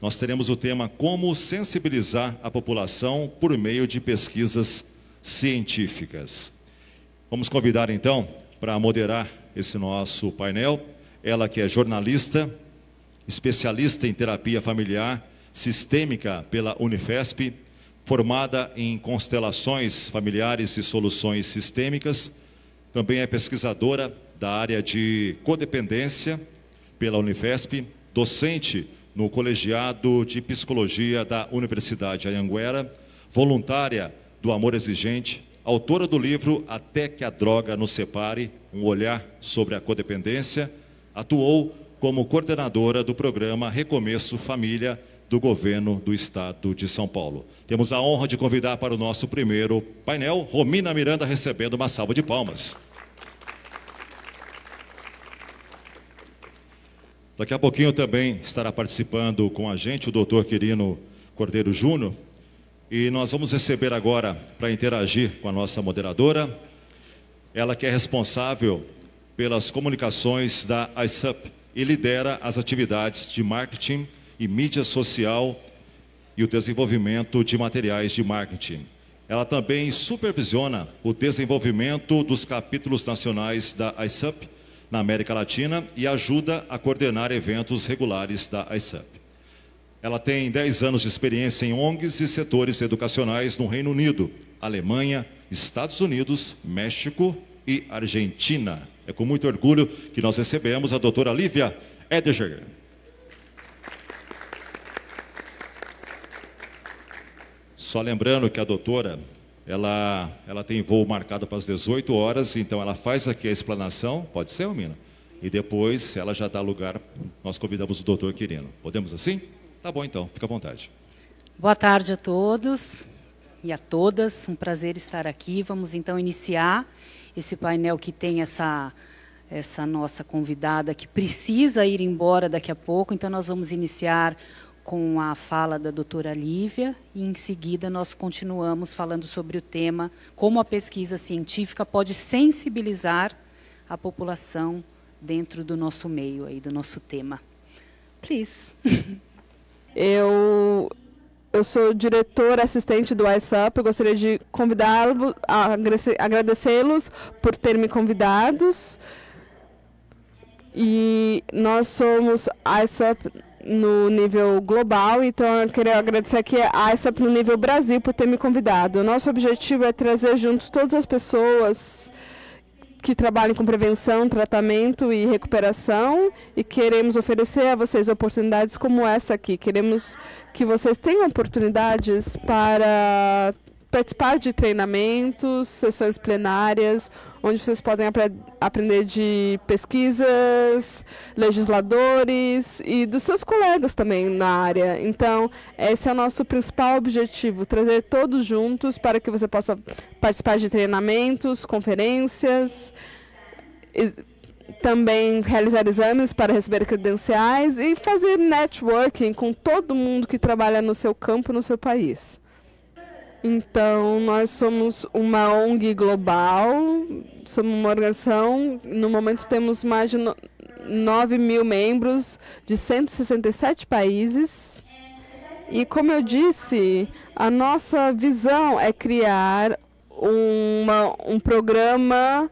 nós teremos o tema Como sensibilizar a população por meio de pesquisas científicas. Vamos convidar então para moderar esse nosso painel, ela que é jornalista, especialista em terapia familiar sistêmica pela Unifesp, formada em constelações familiares e soluções sistêmicas, também é pesquisadora da área de codependência pela Unifesp, docente no Colegiado de Psicologia da Universidade Anhanguera, voluntária do Amor Exigente, autora do livro Até que a Droga nos Separe, um olhar sobre a codependência, atuou como coordenadora do programa Recomeço Família do Governo do Estado de São Paulo. Temos a honra de convidar para o nosso primeiro painel, Romina Miranda, recebendo uma salva de palmas. Daqui a pouquinho também estará participando com a gente o Dr. Quirino Cordeiro Júnior, e nós vamos receber agora, para interagir com a nossa moderadora, ela que é responsável pelas comunicações da ISUP e lidera as atividades de marketing e mídia social e o desenvolvimento de materiais de marketing. Ela também supervisiona o desenvolvimento dos capítulos nacionais da ISUP na América Latina e ajuda a coordenar eventos regulares da ISUP. Ela tem 10 anos de experiência em ONGs e setores educacionais no Reino Unido, Alemanha, Estados Unidos, México e Argentina. É com muito orgulho que nós recebemos a doutora Lívia Ediger. Só lembrando que a doutora, ela tem voo marcado para as 18 horas, então ela faz aqui a explanação, pode ser, Romina? E depois ela já dá lugar, nós convidamos o doutor Quirino. Podemos assim? Tá bom então, fica à vontade. Boa tarde a todos e a todas, um prazer estar aqui. Vamos então iniciar esse painel que tem essa nossa convidada que precisa ir embora daqui a pouco, então nós vamos iniciar com a fala da doutora Lívia e em seguida nós continuamos falando sobre o tema como a pesquisa científica pode sensibilizar a população dentro do nosso meio, aí, do nosso tema. Please. Eu sou diretora assistente do ISUP, eu gostaria de convidá-los, agradecê-los por terem me convidados. E nós somos ISUP no nível global, então eu queria agradecer aqui a ISUP no nível Brasil por ter me convidado. O nosso objetivo é trazer juntos todas as pessoas que trabalham com prevenção, tratamento e recuperação e queremos oferecer a vocês oportunidades como essa aqui. Queremos que vocês tenham oportunidades para participar de treinamentos, sessões plenárias, onde vocês podem aprender de pesquisas, legisladores e dos seus colegas também na área. Então, esse é o nosso principal objetivo, trazer todos juntos para que você possa participar de treinamentos, conferências, e também realizar exames para receber credenciais e fazer networking com todo mundo que trabalha no seu campo, no seu país. Então, nós somos uma ONG global, somos uma organização, no momento temos mais de 9 mil membros de 167 países. E, como eu disse, a nossa visão é criar um programa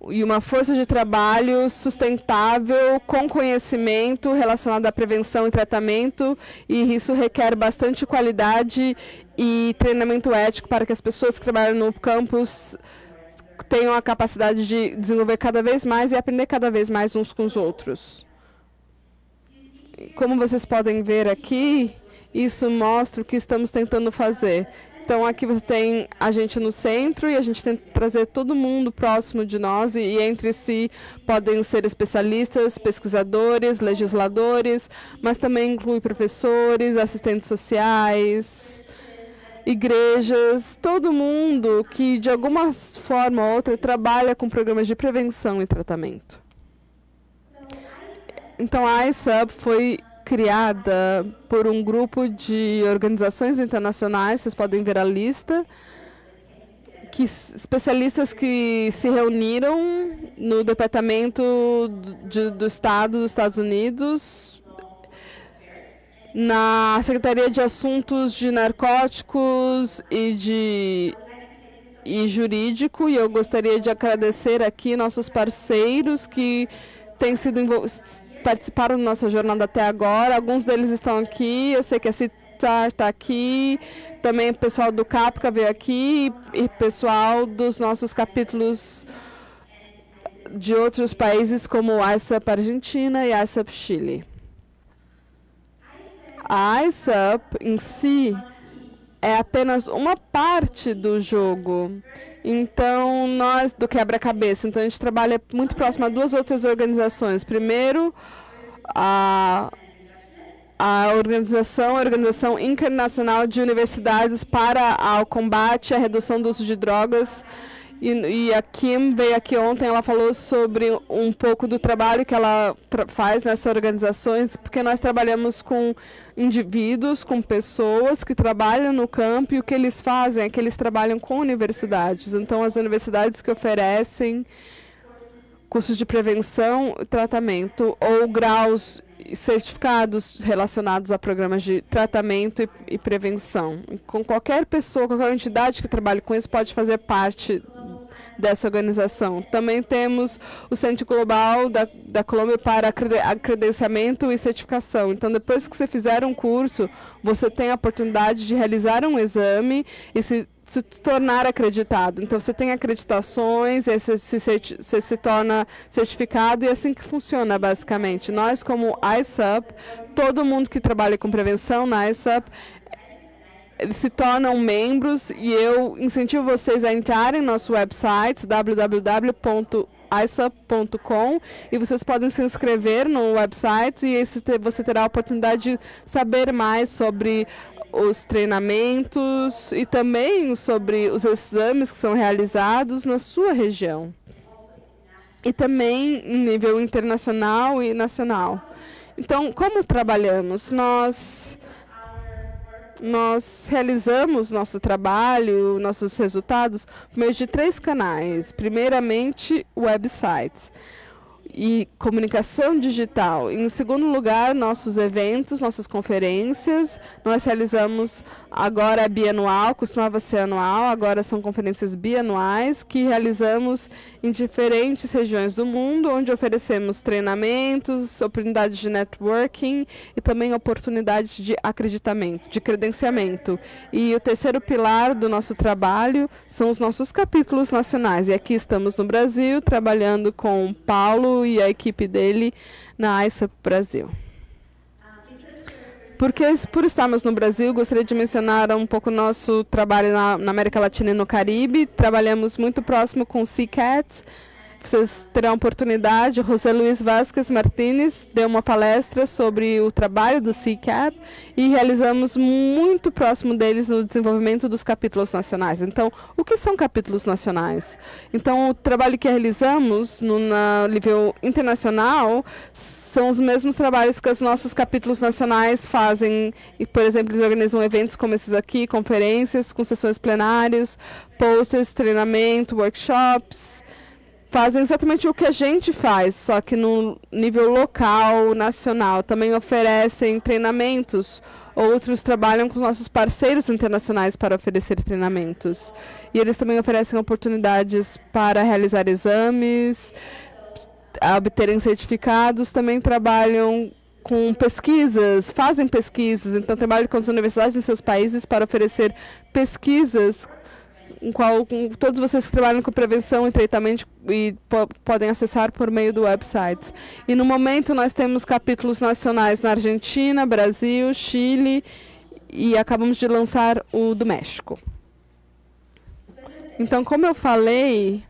e uma força de trabalho sustentável, com conhecimento relacionado à prevenção e tratamento, e isso requer bastante qualidade e treinamento ético para que as pessoas que trabalham no campus tenham a capacidade de desenvolver cada vez mais e aprender cada vez mais uns com os outros. Como vocês podem ver aqui, isso mostra o que estamos tentando fazer. Então, aqui você tem a gente no centro e a gente tenta trazer todo mundo próximo de nós e entre si podem ser especialistas, pesquisadores, legisladores, mas também inclui professores, assistentes sociais, igrejas, todo mundo que de alguma forma ou outra trabalha com programas de prevenção e tratamento. Então, a ISUP foi criada por um grupo de organizações internacionais, vocês podem ver a lista, especialistas que se reuniram no Departamento do Estado dos Estados Unidos, na Secretaria de Assuntos de Narcóticos e Jurídico, e eu gostaria de agradecer aqui nossos parceiros que participaram da nossa jornada até agora. Alguns deles estão aqui, eu sei que a CITAR está aqui, também o pessoal do CAPCA veio aqui, e pessoal dos nossos capítulos de outros países, como a ISAP Argentina e a ISAP Chile. A ISAP em si é apenas uma parte do jogo, então do quebra-cabeça. Então a gente trabalha muito próximo a duas outras organizações. Primeiro, a Organização Internacional de Universidades para o Combate e a Redução do Uso de Drogas. E a Kim veio aqui ontem, ela falou sobre um pouco do trabalho que ela faz nessas organizações, porque nós trabalhamos com indivíduos, com pessoas que trabalham no campo, e o que eles fazem é que eles trabalham com universidades. Então, as universidades que oferecem cursos de prevenção e tratamento, ou graus certificados relacionados a programas de tratamento e prevenção. Com qualquer pessoa, qualquer entidade que trabalhe com isso pode fazer parte dessa organização. Também temos o Centro Global da Colômbia para credenciamento e certificação. Então, depois que você fizer um curso, você tem a oportunidade de realizar um exame e se tornar acreditado. Então, você tem acreditações, você se torna certificado, e é assim que funciona, basicamente. Nós, como ISAP, todo mundo que trabalha com prevenção na ISAP, eles se tornam membros, e eu incentivo vocês a entrarem no nosso website, www.isap.com, e vocês podem se inscrever no website, e você terá a oportunidade de saber mais sobre os treinamentos e também sobre os exames que são realizados na sua região. E também em nível internacional e nacional. Então, como trabalhamos? Nós realizamos nosso trabalho, nossos resultados, por meio de 3 canais. Primeiramente, websites e comunicação digital. Em segundo lugar, nossos eventos, nossas conferências. Nós realizamos agora bianual, costumava ser anual, agora são conferências bianuais, que realizamos em diferentes regiões do mundo, onde oferecemos treinamentos, oportunidades de networking e também oportunidades de acreditamento, de credenciamento. E o terceiro pilar do nosso trabalho são os nossos capítulos nacionais. E aqui estamos no Brasil, trabalhando com o Paulo e a equipe dele na ISAP Brasil. Por estarmos no Brasil, gostaria de mencionar um pouco nosso trabalho na América Latina e no Caribe. Trabalhamos muito próximo com o CICAT. Vocês terão a oportunidade. José Luiz Vázquez Martínez deu uma palestra sobre o trabalho do CICAT, e realizamos muito próximo deles no desenvolvimento dos capítulos nacionais. Então, o que são capítulos nacionais? Então, o trabalho que realizamos no nível internacional são os mesmos trabalhos que os nossos capítulos nacionais fazem. E, por exemplo, eles organizam eventos como esses aqui, conferências com sessões plenárias, posters, treinamento, workshops. Fazem exatamente o que a gente faz, só que no nível local, nacional. Também oferecem treinamentos. Outros trabalham com os nossos parceiros internacionais para oferecer treinamentos. E eles também oferecem oportunidades para realizar exames, obterem certificados. Também trabalham com pesquisas, fazem pesquisas. Então, trabalham com as universidades em seus países para oferecer pesquisas, com todos vocês que trabalham com prevenção e tratamento podem acessar por meio do website. E no momento nós temos capítulos nacionais na Argentina, Brasil, Chile, e acabamos de lançar o do México. Então, como eu falei,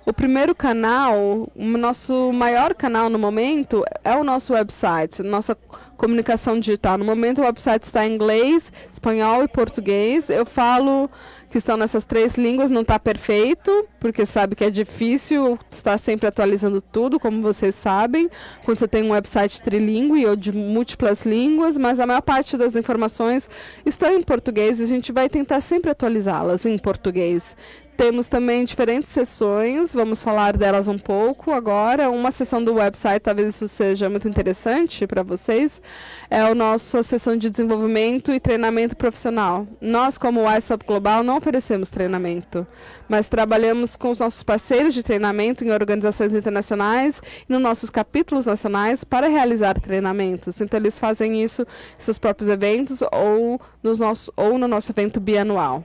o primeiro canal, o nosso maior canal no momento é o nosso website, nossa comunicação digital. No momento o website está em inglês, espanhol e português. Eu falo que estão nessas 3 línguas, não está perfeito, porque sabe que é difícil estar sempre atualizando tudo, como vocês sabem, quando você tem um website trilingüe ou de múltiplas línguas, mas a maior parte das informações estão em português e a gente vai tentar sempre atualizá-las em português. temos também diferentes sessões, vamos falar delas um pouco agora. Uma sessão do website, talvez isso seja muito interessante para vocês, é a nossa sessão de desenvolvimento e treinamento profissional. Nós, como WiSUP Global, não oferecemos treinamento, mas trabalhamos com os nossos parceiros de treinamento em organizações internacionais e nos nossos capítulos nacionais para realizar treinamentos. Então, eles fazem isso em seus próprios eventos ou no nosso evento bianual.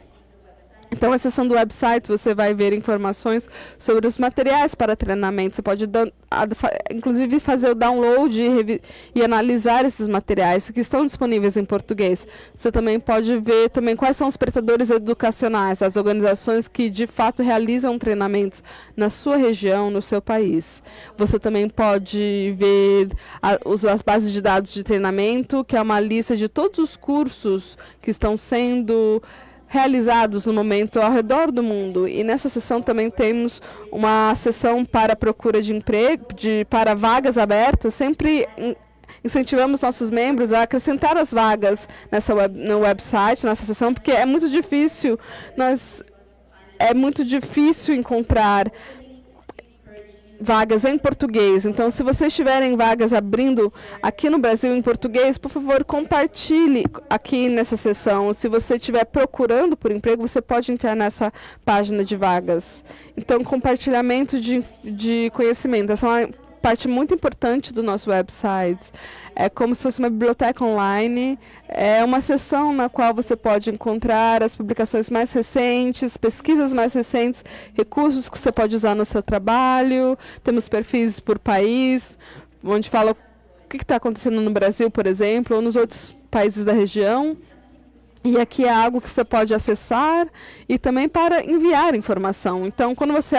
Então, na seção do website, você vai ver informações sobre os materiais para treinamento. Você pode, inclusive, fazer o download e analisar esses materiais que estão disponíveis em português. Você também pode ver quais são os prestadores educacionais, as organizações que, de fato, realizam treinamentos na sua região, no seu país. Você também pode ver as bases de dados de treinamento, que é uma lista de todos os cursos que estão sendo realizados no momento ao redor do mundo. E nessa sessão também temos uma sessão para procura de emprego, para vagas abertas. Sempre incentivamos nossos membros a acrescentar as vagas no website, nessa sessão, porque é muito difícil encontrar vagas em português. Então, se vocês tiverem vagas abrindo aqui no Brasil em português, por favor, compartilhe aqui nessa sessão. Se você estiver procurando por emprego, você pode entrar nessa página de vagas. Então, compartilhamento de conhecimento. Essa é uma parte muito importante do nosso website. É como se fosse uma biblioteca online. É uma seção na qual você pode encontrar as publicações mais recentes, pesquisas mais recentes, recursos que você pode usar no seu trabalho. Temos perfis por país, onde fala o que está acontecendo no Brasil, por exemplo, ou nos outros países da região. E aqui é algo que você pode acessar e também para enviar informação. Então, quando você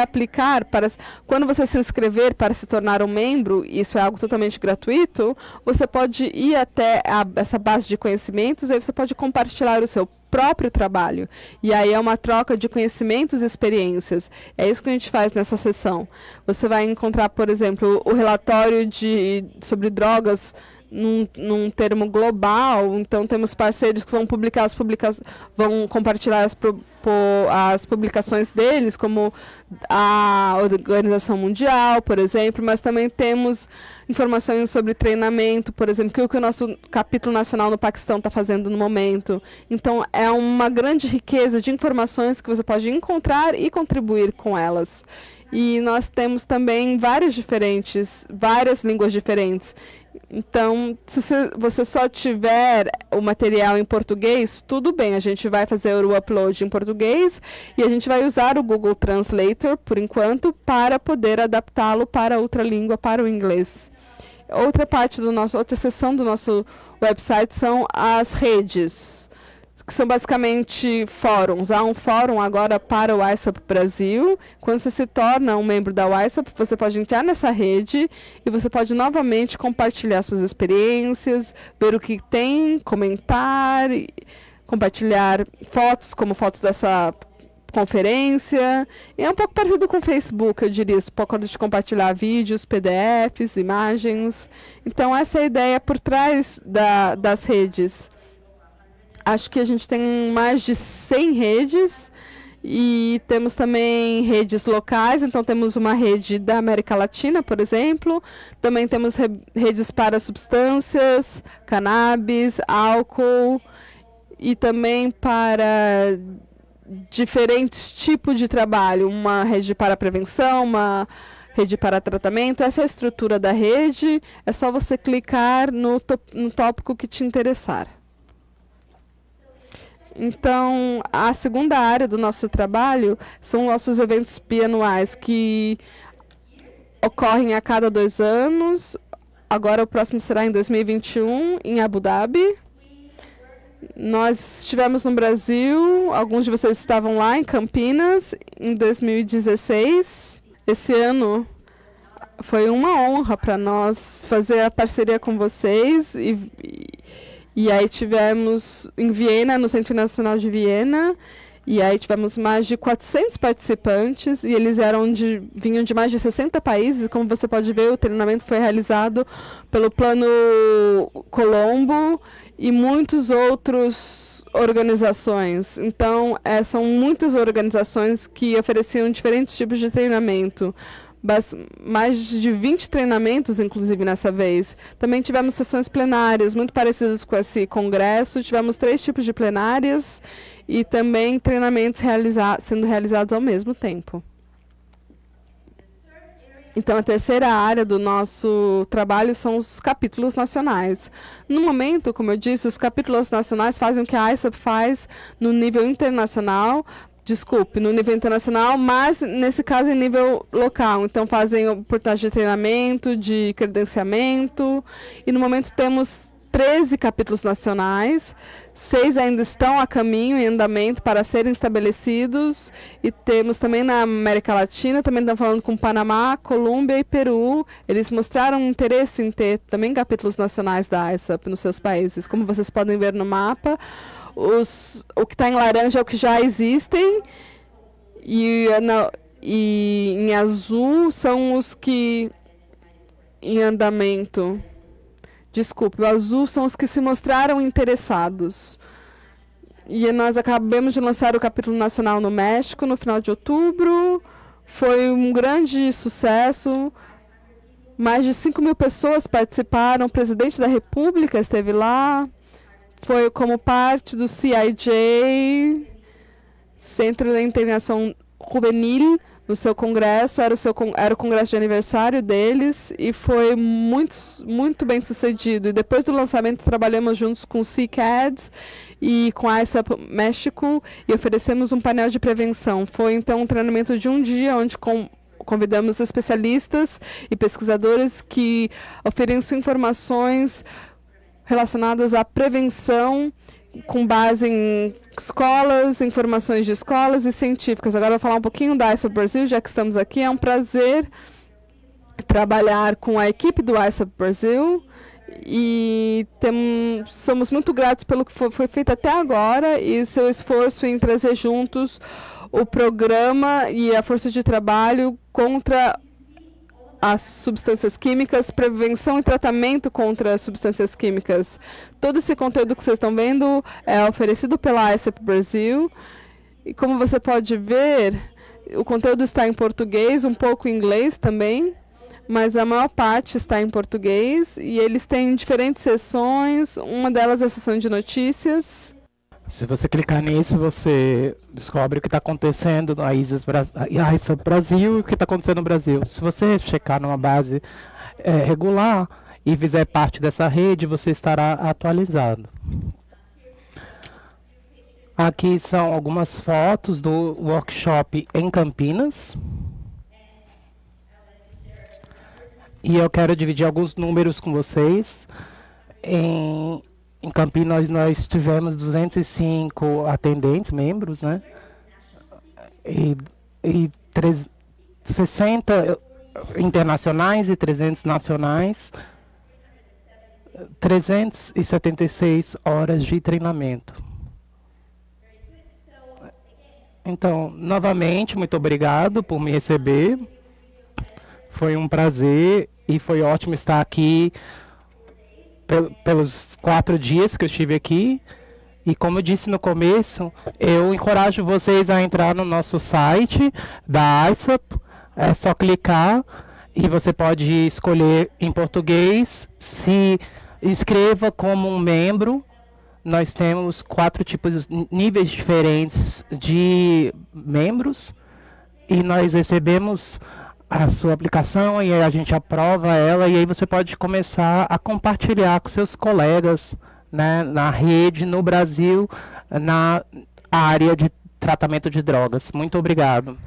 quando você se inscrever para se tornar um membro, isso é algo totalmente gratuito, você pode ir até essa base de conhecimentos, aí você pode compartilhar o seu próprio trabalho. E aí é uma troca de conhecimentos e experiências. É isso que a gente faz nessa sessão. Você vai encontrar, por exemplo, o relatório sobre drogas num termo global. Então temos parceiros que vão compartilhar as publicações deles, como a Organização Mundial, por exemplo, mas também temos informações sobre treinamento, por exemplo, o que o nosso capítulo nacional no Paquistão está fazendo no momento. Então é uma grande riqueza de informações que você pode encontrar e contribuir com elas. E nós temos também várias línguas diferentes. Então, se você só tiver o material em português, tudo bem, a gente vai fazer o upload em português e a gente vai usar o Google Translator, por enquanto, para poder adaptá-lo para outra língua, para o inglês. Outra seção do nosso website são as redes, que são basicamente fóruns. Há um fórum agora para o WiSUP Brasil. Quando você se torna um membro da WiSUP, você pode entrar nessa rede e você pode novamente compartilhar suas experiências, ver o que tem, comentar, compartilhar fotos, como fotos dessa conferência. E é um pouco parecido com o Facebook, eu diria. Você pode compartilhar vídeos, PDFs, imagens. Então, essa é a ideia por trás das redes. Acho que a gente tem mais de 100 redes e temos também redes locais. Então, temos uma rede da América Latina, por exemplo. Também temos redes para substâncias, cannabis, álcool e também para diferentes tipos de trabalho. Uma rede para prevenção, uma rede para tratamento. Essa é a estrutura da rede. É só você clicar no tópico que te interessar. Então, a segunda área do nosso trabalho são nossos eventos bianuais, que ocorrem a cada 2 anos. Agora, o próximo será em 2021, em Abu Dhabi. Nós estivemos no Brasil, alguns de vocês estavam lá em Campinas, em 2016. Esse ano foi uma honra para nós fazer a parceria com vocês. E aí tivemos em Viena, no Centro Nacional de Viena, e aí tivemos mais de 400 participantes, e eles vinham de mais de 60 países. Como você pode ver, o treinamento foi realizado pelo Plano Colombo e muitos outros organizações. Então, são muitas organizações que ofereciam diferentes tipos de treinamento. Mais de 20 treinamentos, inclusive, nessa vez. Também tivemos sessões plenárias, muito parecidas com esse congresso. Tivemos 3 tipos de plenárias e também treinamentos sendo realizados ao mesmo tempo. Então, a terceira área do nosso trabalho são os capítulos nacionais. No momento, como eu disse, os capítulos nacionais fazem o que a ISAP faz no nível internacional, no nível internacional, mas, nesse caso, em nível local. Então, fazem oportunidade de treinamento, de credenciamento, e, no momento, temos 13 capítulos nacionais, 6 ainda estão a caminho, em andamento, para serem estabelecidos, e temos também na América Latina, também estamos falando com Panamá, Colômbia e Peru. Eles mostraram interesse em ter também capítulos nacionais da ISAP nos seus países. Como vocês podem ver no mapa, o que está em laranja é o que já existem, e em azul são os que em andamento. Desculpe, o azul são os que se mostraram interessados. E nós acabamos de lançar o capítulo nacional no México no final de outubro. Foi um grande sucesso. Mais de 5.000 pessoas participaram. O presidente da República esteve lá. Foi como parte do CIJ, Centro de Integração Juvenil, no seu congresso. Era o congresso de aniversário deles e foi muito bem sucedido. E depois do lançamento, trabalhamos juntos com o CCAD e com a ISAP México e oferecemos um painel de prevenção. Foi, então, um treinamento de um dia, onde convidamos especialistas e pesquisadores que ofereciam informações relacionadas à prevenção com base em escolas, informações de escolas e científicas. Agora eu vou falar um pouquinho da ISAP Brasil, já que estamos aqui. É um prazer trabalhar com a equipe do ISAP Brasil e somos muito gratos pelo que foi feito até agora e seu esforço em trazer juntos o programa e a força de trabalho contra as substâncias químicas, prevenção e tratamento contra as substâncias químicas. Todo esse conteúdo que vocês estão vendo é oferecido pela ISAP Brasil. E como você pode ver, o conteúdo está em português, um pouco em inglês também, mas a maior parte está em português. E eles têm diferentes sessões, uma delas é a sessão de notícias. Se você clicar nisso, você descobre o que está acontecendo na ISAP Brasil e o que está acontecendo no Brasil. Se você checar numa base regular e fizer parte dessa rede, você estará atualizado. Aqui são algumas fotos do workshop em Campinas. E eu quero dividir alguns números com vocês. Em Campinas, nós tivemos 205 atendentes, membros, né? E 60 internacionais e 300 nacionais. 376 horas de treinamento. Então, novamente, muito obrigado por me receber. Foi um prazer e foi ótimo estar aqui pelos 4 dias que eu estive aqui. E como eu disse no começo, eu encorajo vocês a entrar no nosso site da ISAP. É só clicar e você pode escolher em português. Se inscreva como um membro. Nós temos 4 níveis diferentes de membros. E nós recebemos a sua aplicação e a gente aprova ela, e aí você pode começar a compartilhar com seus colegas, né, na rede, no Brasil, na área de tratamento de drogas. Muito obrigado.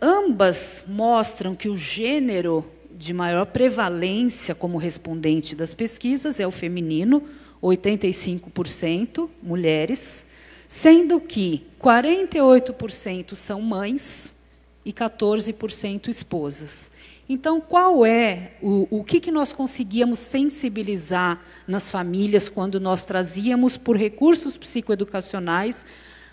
Ambas mostram que o gênero de maior prevalência como respondente das pesquisas é o feminino, 85% mulheres, sendo que 48% são mães, e 14% esposas. Então, qual é o que nós conseguíamos sensibilizar nas famílias quando nós trazíamos, por recursos psicoeducacionais,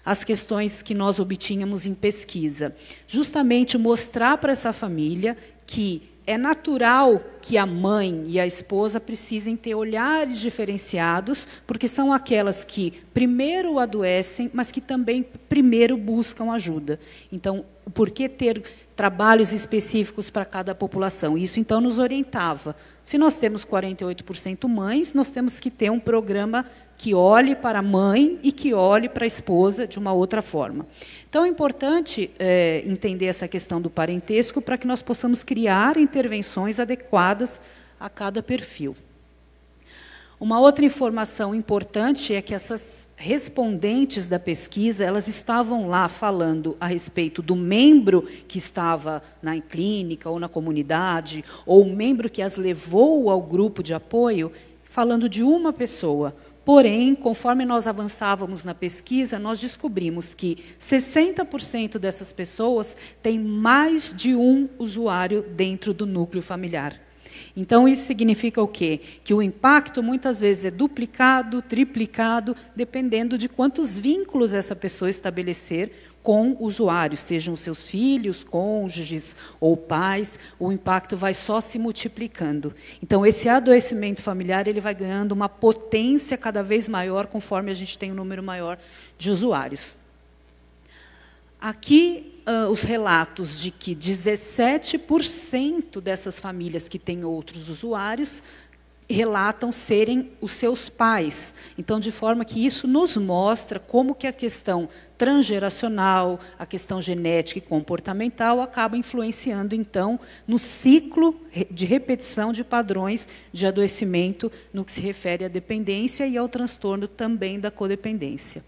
as questões que nós obtínhamos em pesquisa? Justamente mostrar para essa família que é natural que a mãe e a esposa precisem ter olhares diferenciados, porque são aquelas que primeiro adoecem, mas que também primeiro buscam ajuda. Então, por que ter trabalhos específicos para cada população? Isso, então, nos orientava. Se nós temos 48% mães, nós temos que ter um programa que olhe para a mãe e que olhe para a esposa de uma outra forma. Então, é importante entender essa questão do parentesco para que nós possamos criar intervenções adequadas a cada perfil. Uma outra informação importante é que essas respondentes da pesquisa, elas estavam lá falando a respeito do membro que estava na clínica ou na comunidade, ou o membro que as levou ao grupo de apoio, falando de uma pessoa. Porém, conforme nós avançávamos na pesquisa, nós descobrimos que 60% dessas pessoas têm mais de um usuário dentro do núcleo familiar. Então, isso significa o quê? Que o impacto, muitas vezes, é duplicado, triplicado, dependendo de quantos vínculos essa pessoa estabelecer com usuários, sejam seus filhos, cônjuges ou pais, o impacto vai só se multiplicando. Então, esse adoecimento familiar ele vai ganhando uma potência cada vez maior conforme a gente tem um número maior de usuários. Aqui, os relatos de que 17% dessas famílias que têm outros usuários relatam serem os seus pais. Então, de forma que isso nos mostra como que a questão transgeracional, a questão genética e comportamental acaba influenciando, então, no ciclo de repetição de padrões de adoecimento no que se refere à dependência e ao transtorno também da codependência.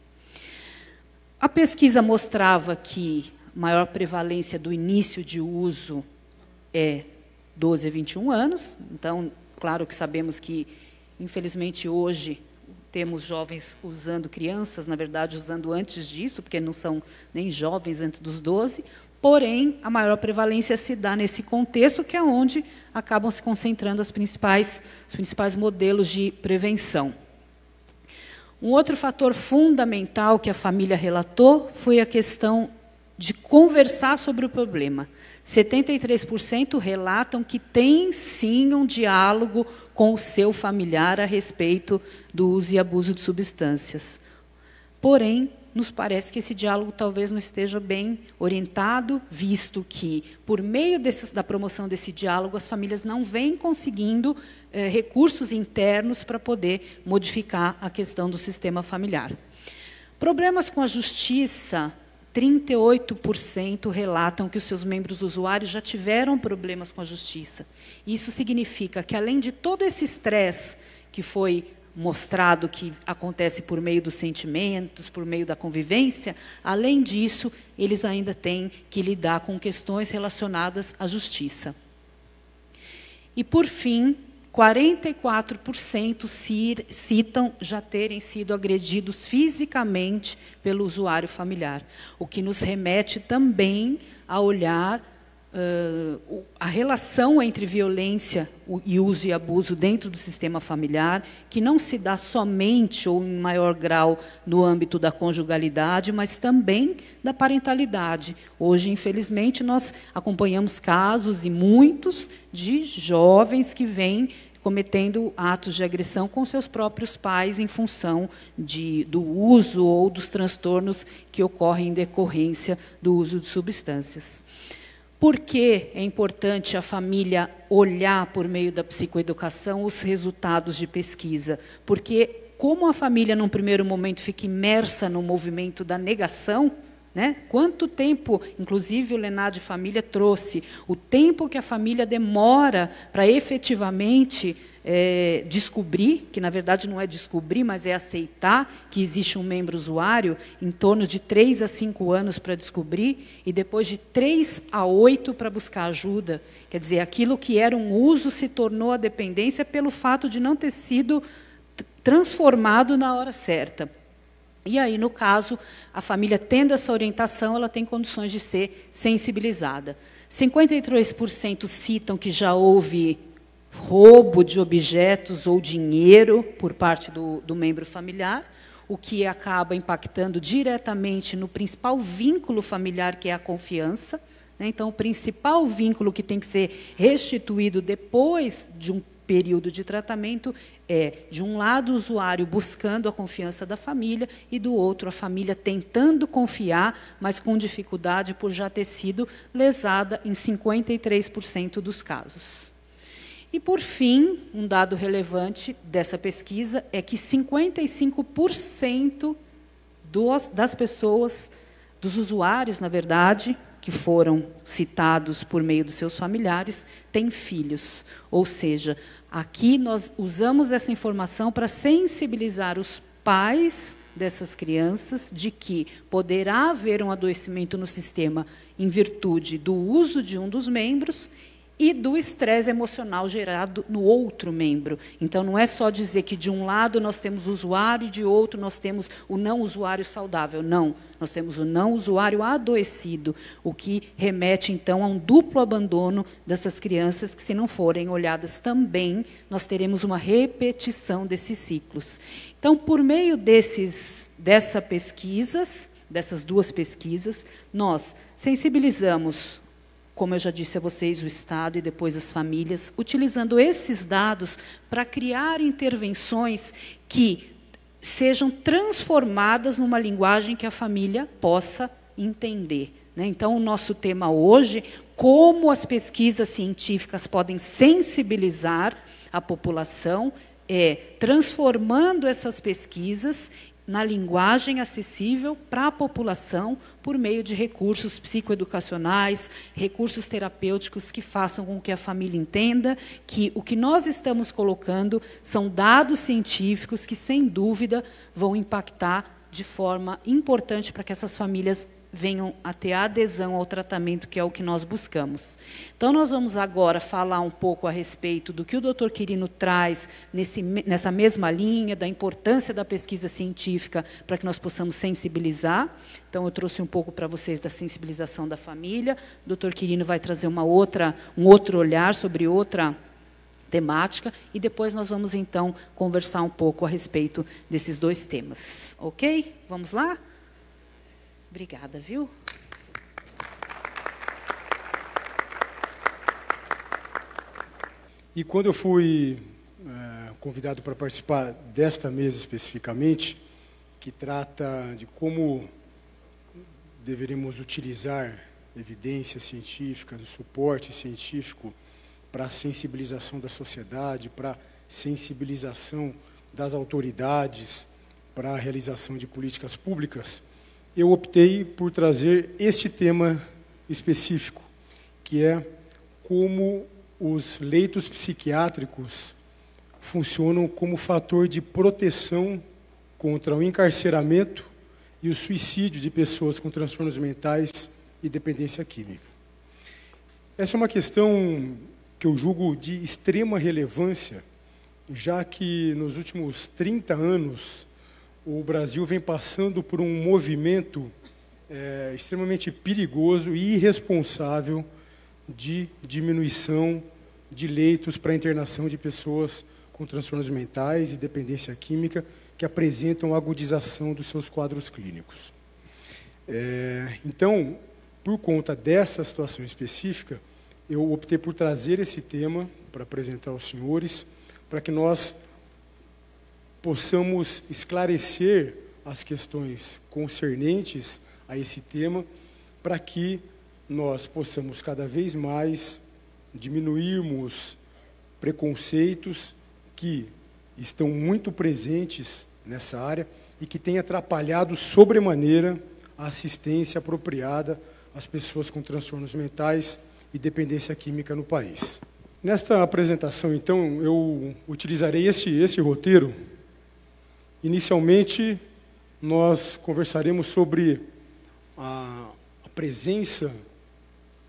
A pesquisa mostrava que a maior prevalência do início de uso é 12 a 21 anos, então, claro que sabemos que, infelizmente, hoje temos jovens usando crianças, na verdade, usando antes disso, porque não são nem jovens antes dos 12, porém, a maior prevalência se dá nesse contexto, que é onde acabam se concentrando os principais modelos de prevenção. Um outro fator fundamental que a família relatou foi a questão de conversar sobre o problema. 73% relatam que tem, sim, um diálogo com o seu familiar a respeito do uso e abuso de substâncias. Porém, nos parece que esse diálogo talvez não esteja bem orientado, visto que, por meio da promoção desse diálogo, as famílias não vêm conseguindo recursos internos para poder modificar a questão do sistema familiar. Problemas com a justiça. 38% relatam que os seus membros usuários já tiveram problemas com a justiça. Isso significa que, além de todo esse estresse que foi mostrado que acontece por meio dos sentimentos, por meio da convivência, além disso, eles ainda têm que lidar com questões relacionadas à justiça. E, por fim, 44% citam já terem sido agredidos fisicamente pelo usuário familiar, o que nos remete também a olhar a relação entre violência e uso e abuso dentro do sistema familiar, que não se dá somente ou em maior grau no âmbito da conjugalidade, mas também da parentalidade. Hoje, infelizmente, nós acompanhamos casos, e muitos, de jovens que vêm cometendo atos de agressão com seus próprios pais em função do uso ou dos transtornos que ocorrem em decorrência do uso de substâncias. Por que é importante a família olhar, por meio da psicoeducação, os resultados de pesquisa? Porque, como a família, num primeiro momento, fica imersa no movimento da negação, né? Quanto tempo, inclusive o Lenar de Família trouxe, o tempo que a família demora para efetivamente descobrir, que na verdade não é descobrir, mas é aceitar que existe um membro usuário, em torno de 3 a 5 anos para descobrir, e depois de 3 a 8 para buscar ajuda. Quer dizer, aquilo que era um uso se tornou a dependência pelo fato de não ter sido transformado na hora certa. E aí, no caso, a família tendo essa orientação, ela tem condições de ser sensibilizada. 53% citam que já houve roubo de objetos ou dinheiro por parte do membro familiar, o que acaba impactando diretamente no principal vínculo familiar, que é a confiança, né? Então, o principal vínculo que tem que ser restituído depois de um período de tratamento é, de um lado, o usuário buscando a confiança da família e, do outro, a família tentando confiar, mas com dificuldade por já ter sido lesada em 53% dos casos. E, por fim, um dado relevante dessa pesquisa é que 55% das pessoas, dos usuários, na verdade, que foram citados por meio dos seus familiares, têm filhos. Ou seja, aqui nós usamos essa informação para sensibilizar os pais dessas crianças de que poderá haver um adoecimento no sistema em virtude do uso de um dos membros e do estresse emocional gerado no outro membro. Então, não é só dizer que, de um lado, nós temos o usuário e, de outro, nós temos o não usuário saudável. Não, nós temos o não usuário adoecido, o que remete, então, a um duplo abandono dessas crianças, que, se não forem olhadas também, nós teremos uma repetição desses ciclos. Então, por meio dessas duas pesquisas, nós sensibilizamos, como eu já disse a vocês, o Estado e depois as famílias, utilizando esses dados para criar intervenções que sejam transformadas numa linguagem que a família possa entender, né? Então, o nosso tema hoje, como as pesquisas científicas podem sensibilizar a população, transformando essas pesquisas na linguagem acessível para a população por meio de recursos psicoeducacionais, recursos terapêuticos que façam com que a família entenda que o que nós estamos colocando são dados científicos que, sem dúvida, vão impactar de forma importante para que essas famílias venham a ter adesão ao tratamento, que é o que nós buscamos. Então, nós vamos agora falar um pouco a respeito do que o Dr. Quirino traz nessa mesma linha, da importância da pesquisa científica para que nós possamos sensibilizar. Então, eu trouxe um pouco para vocês da sensibilização da família. O Dr. Quirino vai trazer um outro olhar sobre outra temática, e depois nós vamos, então, conversar um pouco a respeito desses dois temas. Ok? Vamos lá? Obrigada, viu? E quando eu fui convidado para participar desta mesa especificamente, que trata de como deveríamos utilizar evidências científicas, o suporte científico para a sensibilização da sociedade, para a sensibilização das autoridades, para a realização de políticas públicas, eu optei por trazer este tema específico, que é como os leitos psiquiátricos funcionam como fator de proteção contra o encarceramento e o suicídio de pessoas com transtornos mentais e dependência química. Essa é uma questão que eu julgo de extrema relevância, já que nos últimos 30 anos o Brasil vem passando por um movimento extremamente perigoso e irresponsável de diminuição de leitos para internação de pessoas com transtornos mentais e dependência química que apresentam agudização dos seus quadros clínicos. Então, por conta dessa situação específica, eu optei por trazer esse tema para apresentar aos senhores, para que nós possamos esclarecer as questões concernentes a esse tema, para que nós possamos cada vez mais diminuirmos preconceitos que estão muito presentes nessa área e que têm atrapalhado sobremaneira a assistência apropriada às pessoas com transtornos mentais e dependência química no país. Nesta apresentação, então, eu utilizarei esse roteiro. Inicialmente, nós conversaremos sobre a presença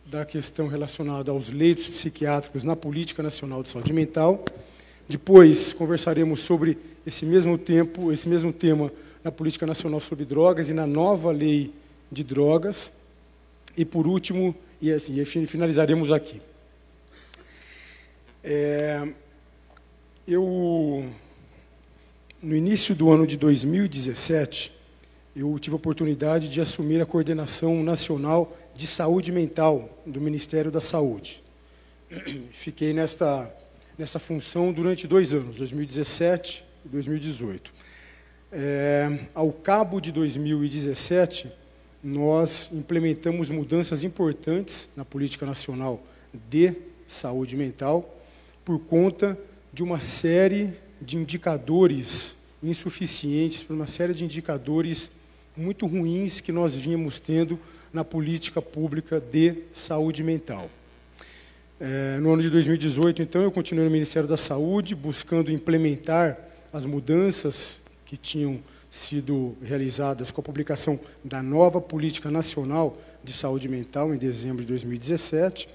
da questão relacionada aos leitos psiquiátricos na Política Nacional de Saúde Mental. Depois, conversaremos sobre esse mesmo tema na Política Nacional sobre Drogas e na nova Lei de Drogas. E, por último, finalizaremos aqui. No início do ano de 2017, eu tive a oportunidade de assumir a coordenação nacional de Saúde Mental do Ministério da Saúde. Fiquei nessa função durante 2 anos, 2017 e 2018. Ao cabo de 2017, nós implementamos mudanças importantes na política nacional de saúde mental por conta de uma série de indicadores insuficientes, por uma série de indicadores muito ruins que nós vínhamos tendo na política pública de saúde mental. No ano de 2018, então, eu continuei no Ministério da Saúde, buscando implementar as mudanças que tinham sido realizadas com a publicação da nova Política Nacional de Saúde Mental, em dezembro de 2017.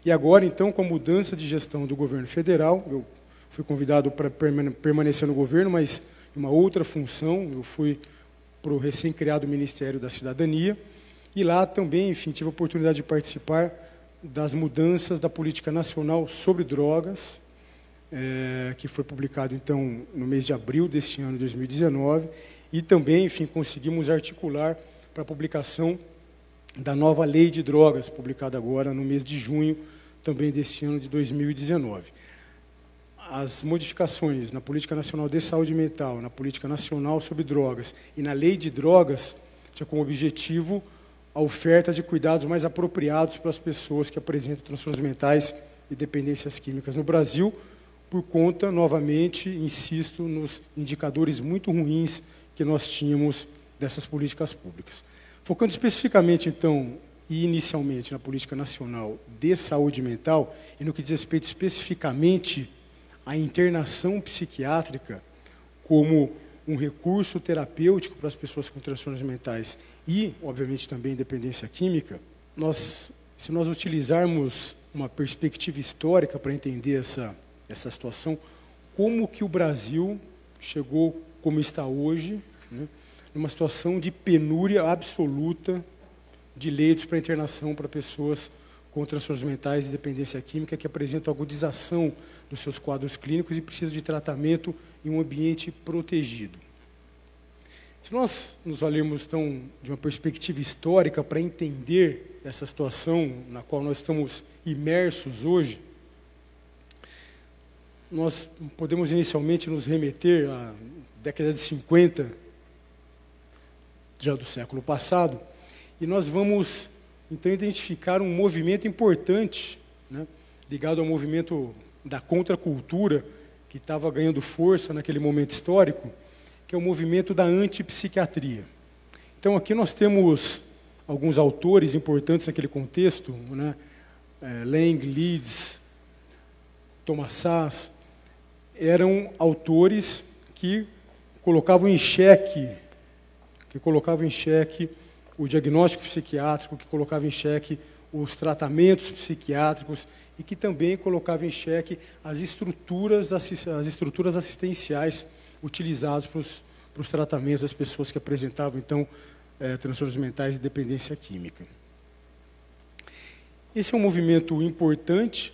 E agora, então, com a mudança de gestão do governo federal, eu fui convidado para permanecer no governo, mas em uma outra função, eu fui para o recém-criado Ministério da Cidadania, e lá também, enfim, tive a oportunidade de participar das mudanças da Política Nacional sobre Drogas, que foi publicado, então, no mês de abril deste ano, 2019, e também, enfim, conseguimos articular para a publicação da nova Lei de Drogas, publicada agora no mês de junho, também deste ano de 2019. As modificações na Política Nacional de Saúde Mental, na Política Nacional sobre Drogas e na Lei de Drogas tinha como objetivo a oferta de cuidados mais apropriados para as pessoas que apresentam transtornos mentais e dependências químicas no Brasil, por conta, novamente, insisto, nos indicadores muito ruins que nós tínhamos dessas políticas públicas. Focando especificamente, então, e inicialmente na Política Nacional de Saúde Mental, e no que diz respeito especificamente à internação psiquiátrica como um recurso terapêutico para as pessoas com transtornos mentais e, obviamente, também dependência química, se nós utilizarmos uma perspectiva histórica para entender essa situação, como que o Brasil chegou como está hoje, né, numa situação de penúria absoluta de leitos para internação para pessoas com transtornos mentais e dependência química que apresentam agudização dos seus quadros clínicos e precisam de tratamento em um ambiente protegido. Se nós nos valermos, então, de uma perspectiva histórica para entender essa situação na qual nós estamos imersos hoje, nós podemos inicialmente nos remeter à década de 50, já do século passado, e nós vamos, então, identificar um movimento importante, né, ligado ao movimento da contracultura, que estava ganhando força naquele momento histórico, que é o movimento da antipsiquiatria. Então, aqui nós temos alguns autores importantes naquele contexto, né, Lang, Leeds, Thomas Szasz, eram autores que colocavam em xeque o diagnóstico psiquiátrico, que colocavam em xeque os tratamentos psiquiátricos e que também colocavam em xeque as estruturas assistenciais utilizadas para os tratamentos das pessoas que apresentavam, então, transtornos mentais e dependência química. Esse é um movimento importante,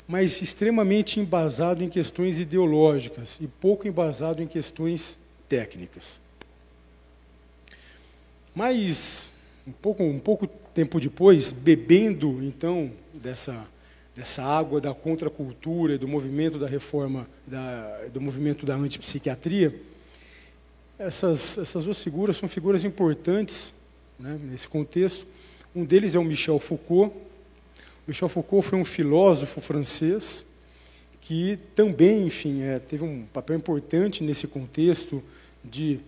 mas extremamente embasado em questões ideológicas e pouco embasado em questões técnicas. Mas, um pouco tempo depois, bebendo, então, dessa água da contracultura e do movimento da reforma, do movimento da antipsiquiatria, essas duas figuras são figuras importantes, né, nesse contexto. Um deles é o Michel Foucault. Michel Foucault foi um filósofo francês que também, enfim, teve um papel importante nesse contexto de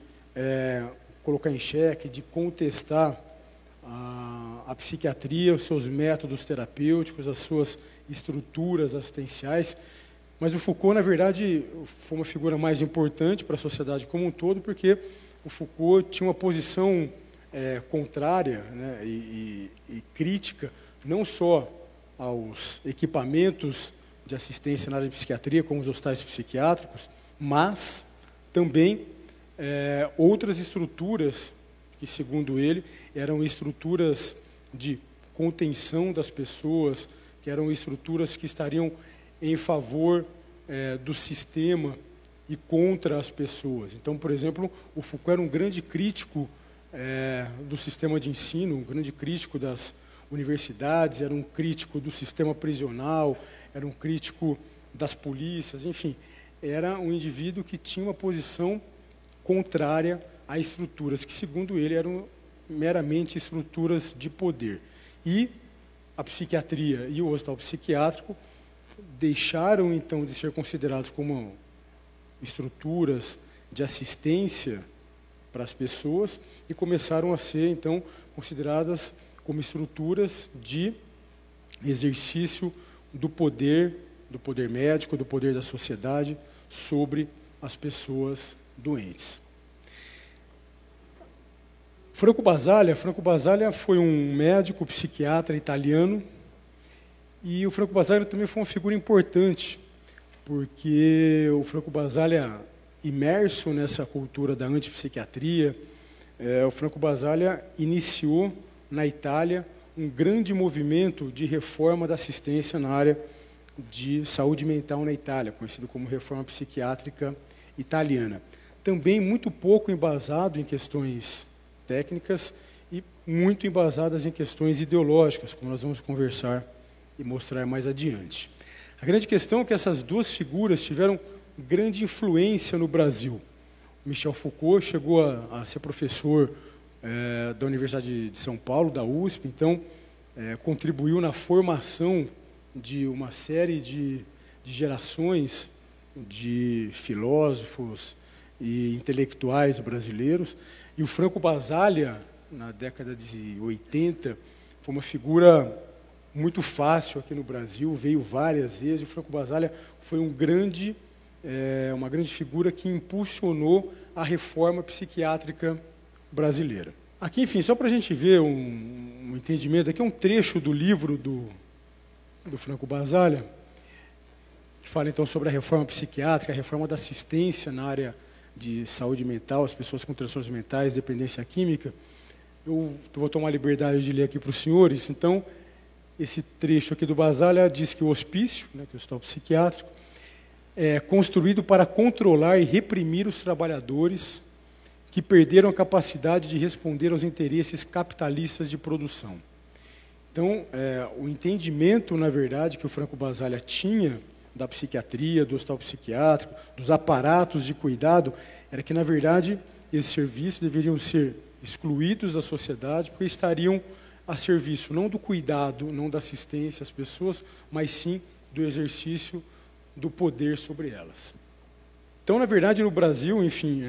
colocar em xeque, de contestar a psiquiatria, os seus métodos terapêuticos, as suas estruturas assistenciais. Mas o Foucault, na verdade, foi uma figura mais importante para a sociedade como um todo, porque o Foucault tinha uma posição contrária, né, e crítica, não só aos equipamentos de assistência na área de psiquiatria, como os hospitais psiquiátricos, mas também outras estruturas que, segundo ele, eram estruturas de contenção das pessoas, que eram estruturas que estariam em favor do sistema e contra as pessoas. Então, por exemplo, o Foucault era um grande crítico do sistema de ensino, um grande crítico das universidades, era um crítico do sistema prisional, era um crítico das polícias, enfim, era um indivíduo que tinha uma posição contrária a estruturas que, segundo ele, eram meramente estruturas de poder. E a psiquiatria e o hospital psiquiátrico deixaram, então, de ser considerados como estruturas de assistência para as pessoas e começaram a ser, então, consideradas como estruturas de exercício do poder médico, do poder da sociedade sobre as pessoas doentes. Franco Basaglia foi um médico psiquiatra italiano, e o Franco Basaglia também foi uma figura importante, porque o Franco Basaglia, imerso nessa cultura da antipsiquiatria, o Franco Basaglia iniciou na Itália um grande movimento de reforma da assistência na área de saúde mental na Itália, conhecido como Reforma Psiquiátrica Italiana. Também muito pouco embasado em questões técnicas e muito embasadas em questões ideológicas, como nós vamos conversar e mostrar mais adiante. A grande questão é que essas duas figuras tiveram grande influência no Brasil. Michel Foucault chegou a ser professor da Universidade de São Paulo, da USP, então contribuiu na formação de uma série de gerações de filósofos e intelectuais brasileiros. E o Franco Basaglia, na década de 80, foi uma figura muito fácil aqui no Brasil, veio várias vezes. O Franco Basaglia foi uma grande figura que impulsionou a reforma psiquiátrica brasileira. Aqui, enfim, só para a gente ver um entendimento, aqui é um trecho do livro do Franco Basaglia, que fala então sobre a reforma psiquiátrica, a reforma da assistência na área de saúde mental, as pessoas com transtornos mentais, dependência química. Eu vou tomar a liberdade de ler aqui para os senhores. Então, esse trecho aqui do Basaglia diz que o hospício, que é o hospital psiquiátrico, é construído para controlar e reprimir os trabalhadores que perderam a capacidade de responder aos interesses capitalistas de produção. Então, o entendimento, na verdade, que o Franco Basaglia tinha da psiquiatria, do hospital psiquiátrico, dos aparatos de cuidado, era que, na verdade, esses serviços deveriam ser excluídos da sociedade, porque estariam a serviço não do cuidado, não da assistência às pessoas, mas sim do exercício do poder sobre elas. Então, na verdade, no Brasil, enfim,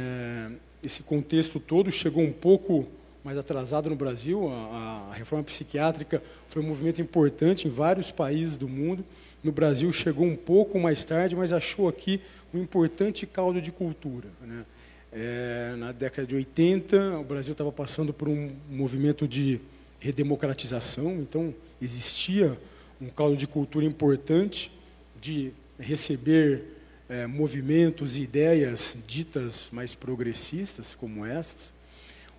esse contexto todo chegou um pouco mais atrasado no Brasil. A reforma psiquiátrica foi um movimento importante em vários países do mundo. No Brasil chegou um pouco mais tarde, mas achou aqui um importante caldo de cultura, né? Na década de 80, o Brasil estava passando por um movimento de redemocratização, então existia um caldo de cultura importante de receber movimentos e ideias ditas mais progressistas, como essas.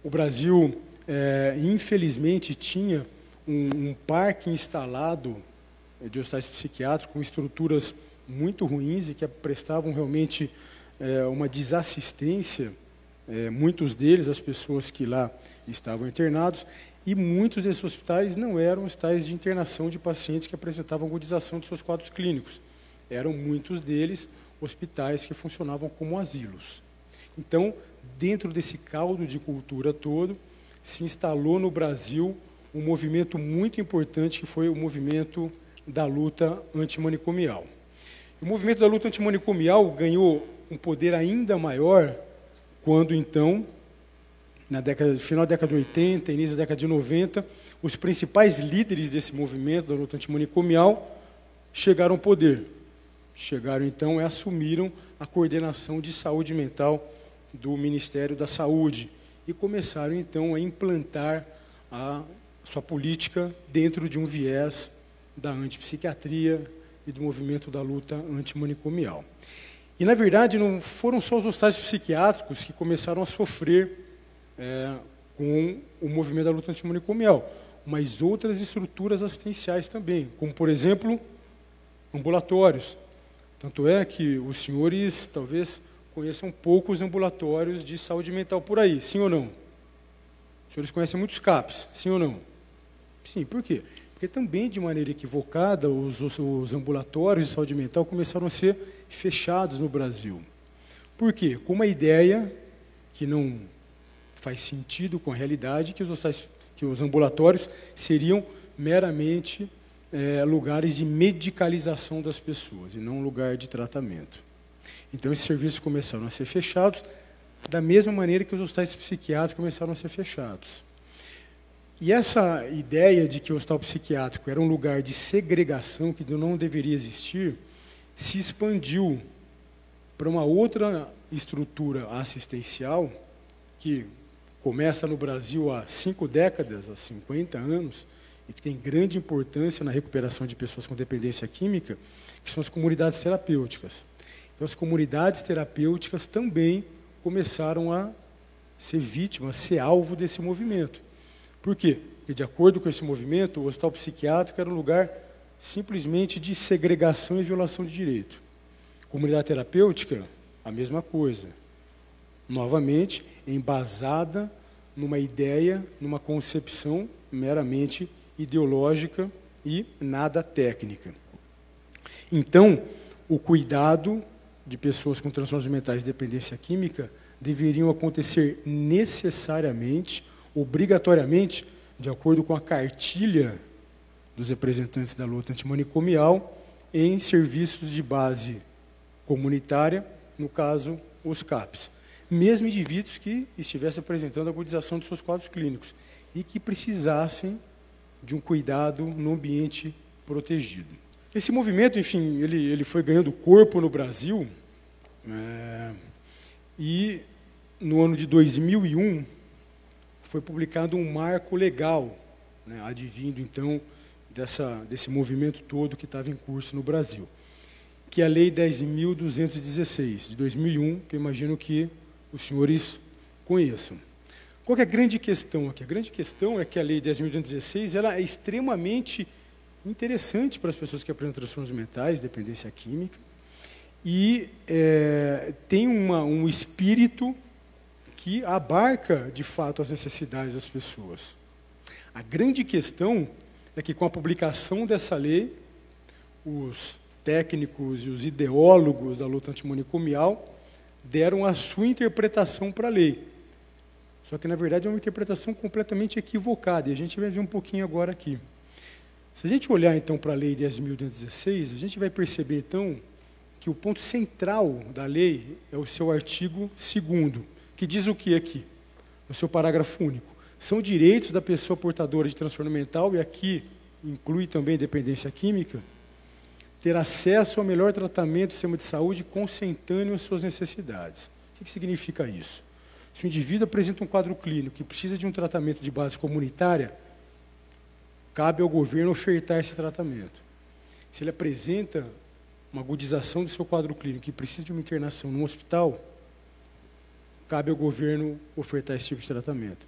O Brasil, infelizmente, tinha um parque instalado de hospitais psiquiátricos com estruturas muito ruins e que prestavam realmente uma desassistência, muitos deles, as pessoas que lá estavam internados, e muitos desses hospitais não eram hospitais de internação de pacientes que apresentavam agudização de seus quadros clínicos. Eram muitos deles hospitais que funcionavam como asilos. Então, dentro desse caldo de cultura todo, se instalou no Brasil um movimento muito importante, que foi o movimento da luta antimanicomial. O movimento da luta antimanicomial ganhou um poder ainda maior quando, então, final da década de 80, início da década de 90, os principais líderes desse movimento da luta antimanicomial chegaram ao poder. Chegaram, então, e assumiram a coordenação de saúde mental do Ministério da Saúde e começaram, então, a implantar a sua política dentro de um viés da antipsiquiatria e do movimento da luta antimanicomial. E, na verdade, não foram só os hospitais psiquiátricos que começaram a sofrer com o movimento da luta antimanicomial, mas outras estruturas assistenciais também, como, por exemplo, ambulatórios. Tanto é que os senhores talvez conheçam poucos ambulatórios de saúde mental por aí, sim ou não? Os senhores conhecem muitos CAPs, sim ou não? Sim, por quê? Porque também, de maneira equivocada, os ambulatórios de saúde mental começaram a ser fechados no Brasil. Por quê? Com uma ideia que não faz sentido com a realidade, que os ambulatórios seriam meramente lugares de medicalização das pessoas, e não um lugar de tratamento. Então, esses serviços começaram a ser fechados, da mesma maneira que os hospitais psiquiátricos começaram a ser fechados. E essa ideia de que o hospital psiquiátrico era um lugar de segregação, que não deveria existir, se expandiu para uma outra estrutura assistencial, que começa no Brasil há 5 décadas, há 50 anos, e que tem grande importância na recuperação de pessoas com dependência química, que são as comunidades terapêuticas. Então, as comunidades terapêuticas também começaram a ser vítimas, a ser alvo desse movimento. Por quê? Porque, de acordo com esse movimento, o hospital psiquiátrico era um lugar simplesmente de segregação e violação de direito. Comunidade terapêutica, a mesma coisa. Novamente, embasada numa ideia, numa concepção meramente ideológica e nada técnica. Então, o cuidado de pessoas com transtornos mentais e dependência química deveriam acontecer necessariamente, obrigatoriamente, de acordo com a cartilha dos representantes da luta antimanicomial, em serviços de base comunitária, no caso, os CAPs. Mesmo indivíduos que estivessem apresentando agudização de seus quadros clínicos e que precisassem de um cuidado no ambiente protegido. Esse movimento, enfim, ele foi ganhando corpo no Brasil, e no ano de 2001 foi publicado um marco legal, advindo então desse movimento todo que estava em curso no Brasil, que é a Lei 10.216, de 2001, que eu imagino que os senhores conheçam. Qual que é a grande questão aqui? A grande questão é que a Lei 10.216 ela é extremamente interessante para as pessoas que apresentam transtornos mentais, dependência química, e tem um espírito que abarca, de fato, as necessidades das pessoas. A grande questão é que, com a publicação dessa lei, os técnicos e os ideólogos da luta antimanicomial deram a sua interpretação para a lei. Só que, na verdade, é uma interpretação completamente equivocada, e a gente vai ver um pouquinho agora aqui. Se a gente olhar, então, para a Lei 10.216, a gente vai perceber, então, que o ponto central da lei é o seu artigo 2º, que diz o que aqui? No seu parágrafo único. São direitos da pessoa portadora de transtorno mental, e aqui inclui também dependência química, ter acesso ao melhor tratamento do sistema de saúde consentâneo às suas necessidades. O que significa isso? Se o indivíduo apresenta um quadro clínico que precisa de um tratamento de base comunitária, cabe ao governo ofertar esse tratamento. Se ele apresenta uma agudização do seu quadro clínico que precisa de uma internação num hospital, cabe ao governo ofertar esse tipo de tratamento.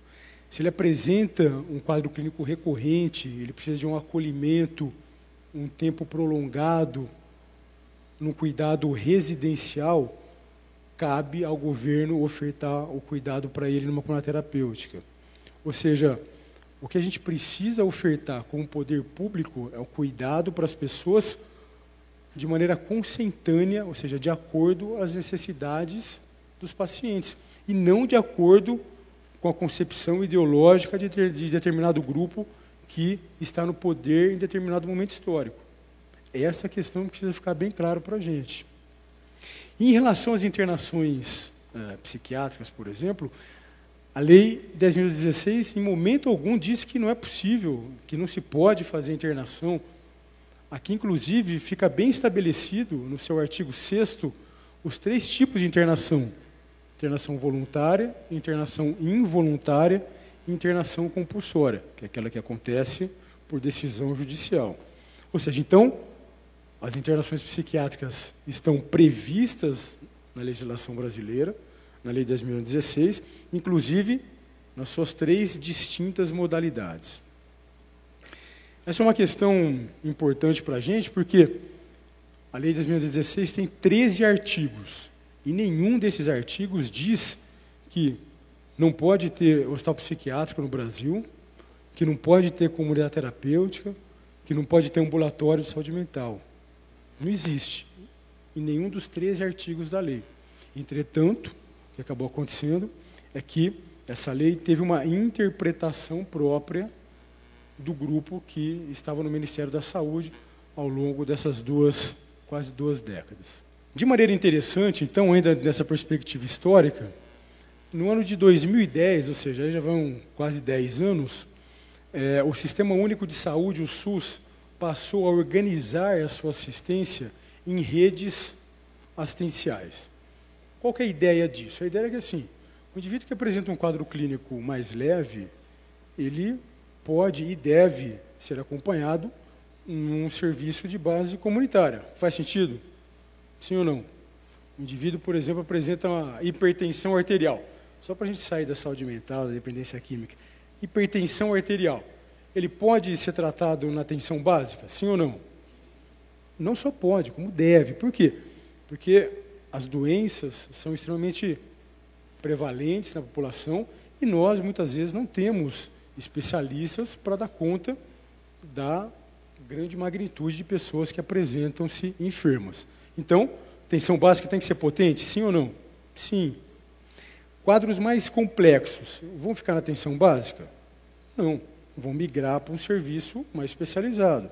Se ele apresenta um quadro clínico recorrente, ele precisa de um acolhimento, um tempo prolongado, num cuidado residencial, cabe ao governo ofertar o cuidado para ele numa comunidade terapêutica. Ou seja, o que a gente precisa ofertar como poder público é o cuidado para as pessoas de maneira consentânea, ou seja, de acordo às necessidades dos pacientes, e não de acordo com a concepção ideológica de determinado grupo que está no poder em determinado momento histórico. Essa é a questão que precisa ficar bem claro para a gente. Em relação às internações psiquiátricas, por exemplo, a Lei 10.016, em momento algum, diz que não é possível, que não se pode fazer internação. Aqui, inclusive, fica bem estabelecido, no seu artigo 6º, os 3 tipos de internação. Internação voluntária, internação involuntária e internação compulsória, que é aquela que acontece por decisão judicial. Ou seja, então, as internações psiquiátricas estão previstas na legislação brasileira, na Lei 10.016, inclusive nas suas 3 distintas modalidades. Essa é uma questão importante para a gente, porque a Lei 10.016 tem 13 artigos, e nenhum desses artigos diz que não pode ter hospital psiquiátrico no Brasil, que não pode ter comunidade terapêutica, que não pode ter ambulatório de saúde mental. Não existe em nenhum dos 13 artigos da lei. Entretanto, o que acabou acontecendo é que essa lei teve uma interpretação própria do grupo que estava no Ministério da Saúde ao longo dessas quase duas décadas. De maneira interessante, então, ainda nessa perspectiva histórica, no ano de 2010, ou seja, aí já vão quase 10 anos, o Sistema Único de Saúde, o SUS, passou a organizar a sua assistência em redes assistenciais. Qual que é a ideia disso? A ideia é que, assim, o indivíduo que apresenta um quadro clínico mais leve, ele pode e deve ser acompanhado num serviço de base comunitária. Faz sentido? Sim ou não? O indivíduo, por exemplo, apresenta uma hipertensão arterial. Só para a gente sair da saúde mental, da dependência química. Hipertensão arterial. Ele pode ser tratado na atenção básica? Sim ou não? Não só pode, como deve. Por quê? Porque as doenças são extremamente prevalentes na população e nós, muitas vezes, não temos especialistas para dar conta da grande magnitude de pessoas que apresentam-se enfermas. Então, atenção básica tem que ser potente? Sim ou não? Sim. Quadros mais complexos vão ficar na atenção básica? Não. Vão migrar para um serviço mais especializado.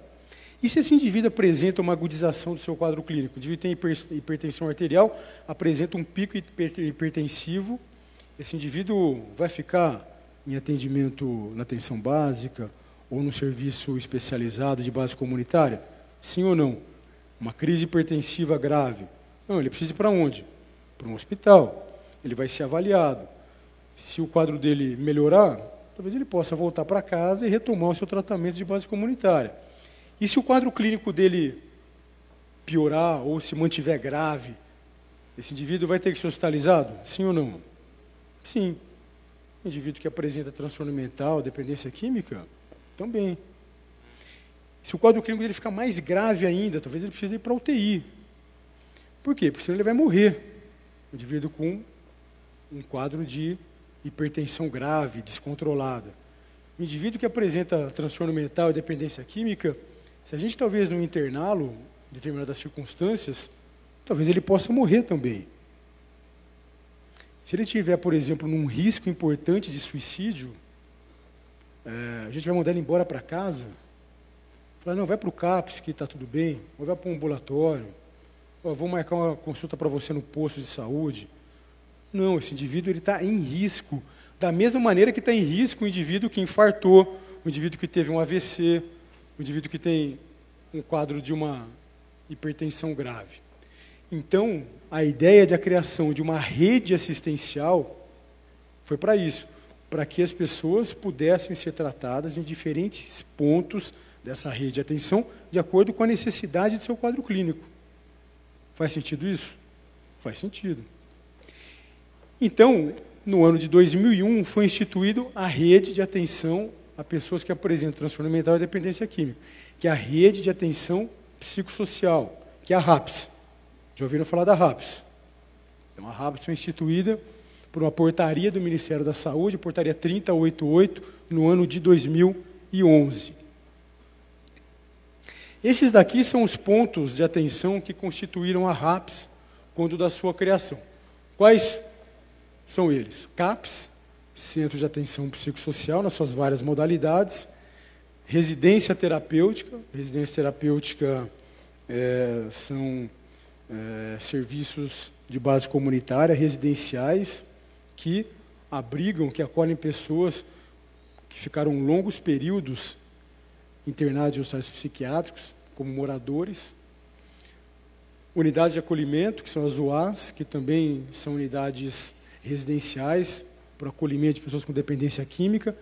E se esse indivíduo apresenta uma agudização do seu quadro clínico? O indivíduo tem hipertensão arterial, apresenta um pico hipertensivo, esse indivíduo vai ficar em atendimento na atenção básica ou no serviço especializado de base comunitária? Sim ou não? Uma crise hipertensiva grave. Não, ele precisa ir para onde? Para um hospital. Ele vai ser avaliado. Se o quadro dele melhorar, talvez ele possa voltar para casa e retomar o seu tratamento de base comunitária. E se o quadro clínico dele piorar ou se mantiver grave, esse indivíduo vai ter que ser hospitalizado? Sim ou não? Sim. O indivíduo que apresenta transtorno mental, dependência química, também. Se o quadro clínico dele ficar mais grave ainda, talvez ele precise ir para a UTI. Por quê? Porque senão ele vai morrer. O indivíduo com um quadro de hipertensão grave, descontrolada. O indivíduo que apresenta transtorno mental e dependência química, se a gente talvez não interná-lo em determinadas circunstâncias, talvez ele possa morrer também. Se ele tiver, por exemplo, num risco importante de suicídio, a gente vai mandar ele embora para casa, falar, não, vai para o CAPS que está tudo bem, ou vai para um ambulatório, ou vou marcar uma consulta para você no posto de saúde. Não, esse indivíduo está em risco, da mesma maneira que está em risco o indivíduo que infartou, o indivíduo que teve um AVC, o indivíduo que tem um quadro de uma hipertensão grave. Então, a ideia de a criação de uma rede assistencial foi para isso, para que as pessoas pudessem ser tratadas em diferentes pontos dessa rede de atenção, de acordo com a necessidade do seu quadro clínico. Faz sentido isso? Faz sentido. Então, no ano de 2001, foi instituído a rede de atenção a pessoas que apresentam transtorno mental e dependência química, que é a rede de atenção psicossocial, que é a RAPS. Já ouviram falar da RAPS? Então, a RAPS foi instituída por uma portaria do Ministério da Saúde, portaria 3088, no ano de 2011. Esses daqui são os pontos de atenção que constituíram a RAPS quando da sua criação. Quais são eles? CAPS, Centro de Atenção Psicossocial, nas suas várias modalidades. Residência terapêutica. Residência terapêutica são serviços de base comunitária, residenciais, que abrigam, que acolhem pessoas que ficaram longos períodos internados em hospitais psiquiátricos, como moradores. Unidades de acolhimento, que são as UAs, que também são unidades residenciais para acolhimento de pessoas com dependência química.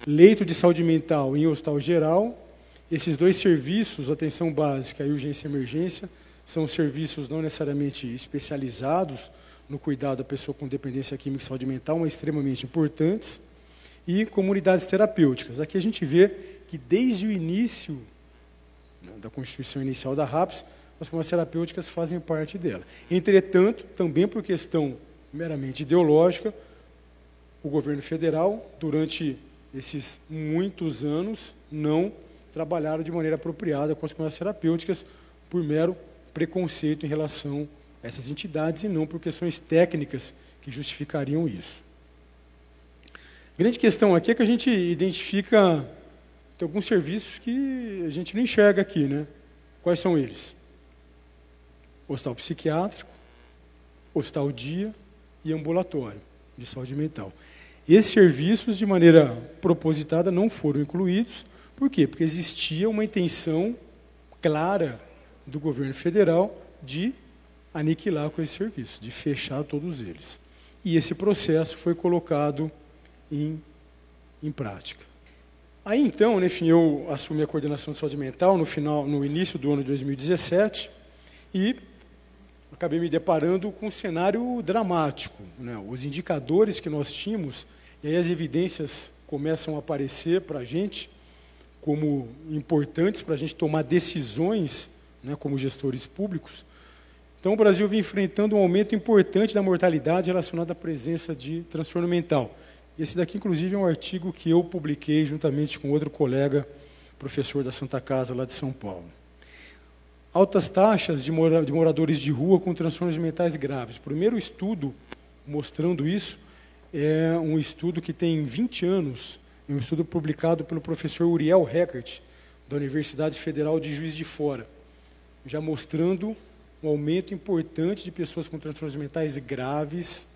Leito de saúde mental em hospital geral. Esses dois serviços, atenção básica e urgência e emergência, são serviços não necessariamente especializados no cuidado da pessoa com dependência química e saúde mental, mas extremamente importantes. E comunidades terapêuticas. Aqui a gente vê que desde o início da constituição inicial da RAPS, as comunidades terapêuticas fazem parte dela. Entretanto, também por questão meramente ideológica, o governo federal, durante esses muitos anos, não trabalharam de maneira apropriada com as conversas terapêuticas por mero preconceito em relação a essas entidades e não por questões técnicas que justificariam isso. A grande questão aqui é que a gente identifica tem alguns serviços que a gente não enxerga aqui, né? Quais são eles? Hospital psiquiátrico, hospital dia e ambulatório de saúde mental. Esses serviços, de maneira propositada, não foram incluídos. Por quê? Porque existia uma intenção clara do governo federal de aniquilar com esse serviço, de fechar todos eles. E esse processo foi colocado em prática. Aí, então, enfim, eu assumi a coordenação de saúde mental no início do ano de 2017 e acabei me deparando com um cenário dramático, né? Os indicadores que nós tínhamos, e aí as evidências começam a aparecer para a gente como importantes para a gente tomar decisões, né, como gestores públicos. Então, o Brasil vem enfrentando um aumento importante da mortalidade relacionada à presença de transtorno mental. Esse daqui, inclusive, é um artigo que eu publiquei juntamente com outro colega, professor da Santa Casa, lá de São Paulo. Altas taxas de moradores de rua com transtornos mentais graves. O primeiro estudo mostrando isso é um estudo que tem 20 anos, é um estudo publicado pelo professor Uriel Heckert, da Universidade Federal de Juiz de Fora, já mostrando um aumento importante de pessoas com transtornos mentais graves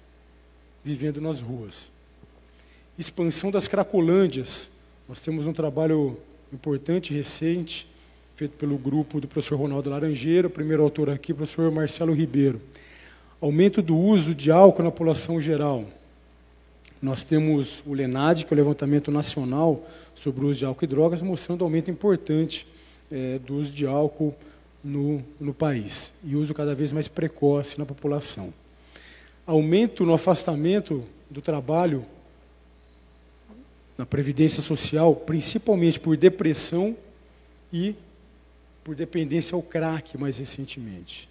vivendo nas ruas. Expansão das cracolândias. Nós temos um trabalho importante, recente, feito pelo grupo do professor Ronaldo Laranjeira, o primeiro autor aqui, o professor Marcelo Ribeiro. Aumento do uso de álcool na população geral. Nós temos o LENAD, que é o Levantamento Nacional sobre o uso de álcool e drogas, mostrando aumento importante do uso de álcool no país, e uso cada vez mais precoce na população. Aumento no afastamento do trabalho na Previdência Social, principalmente por depressão e por dependência ao crack, mais recentemente.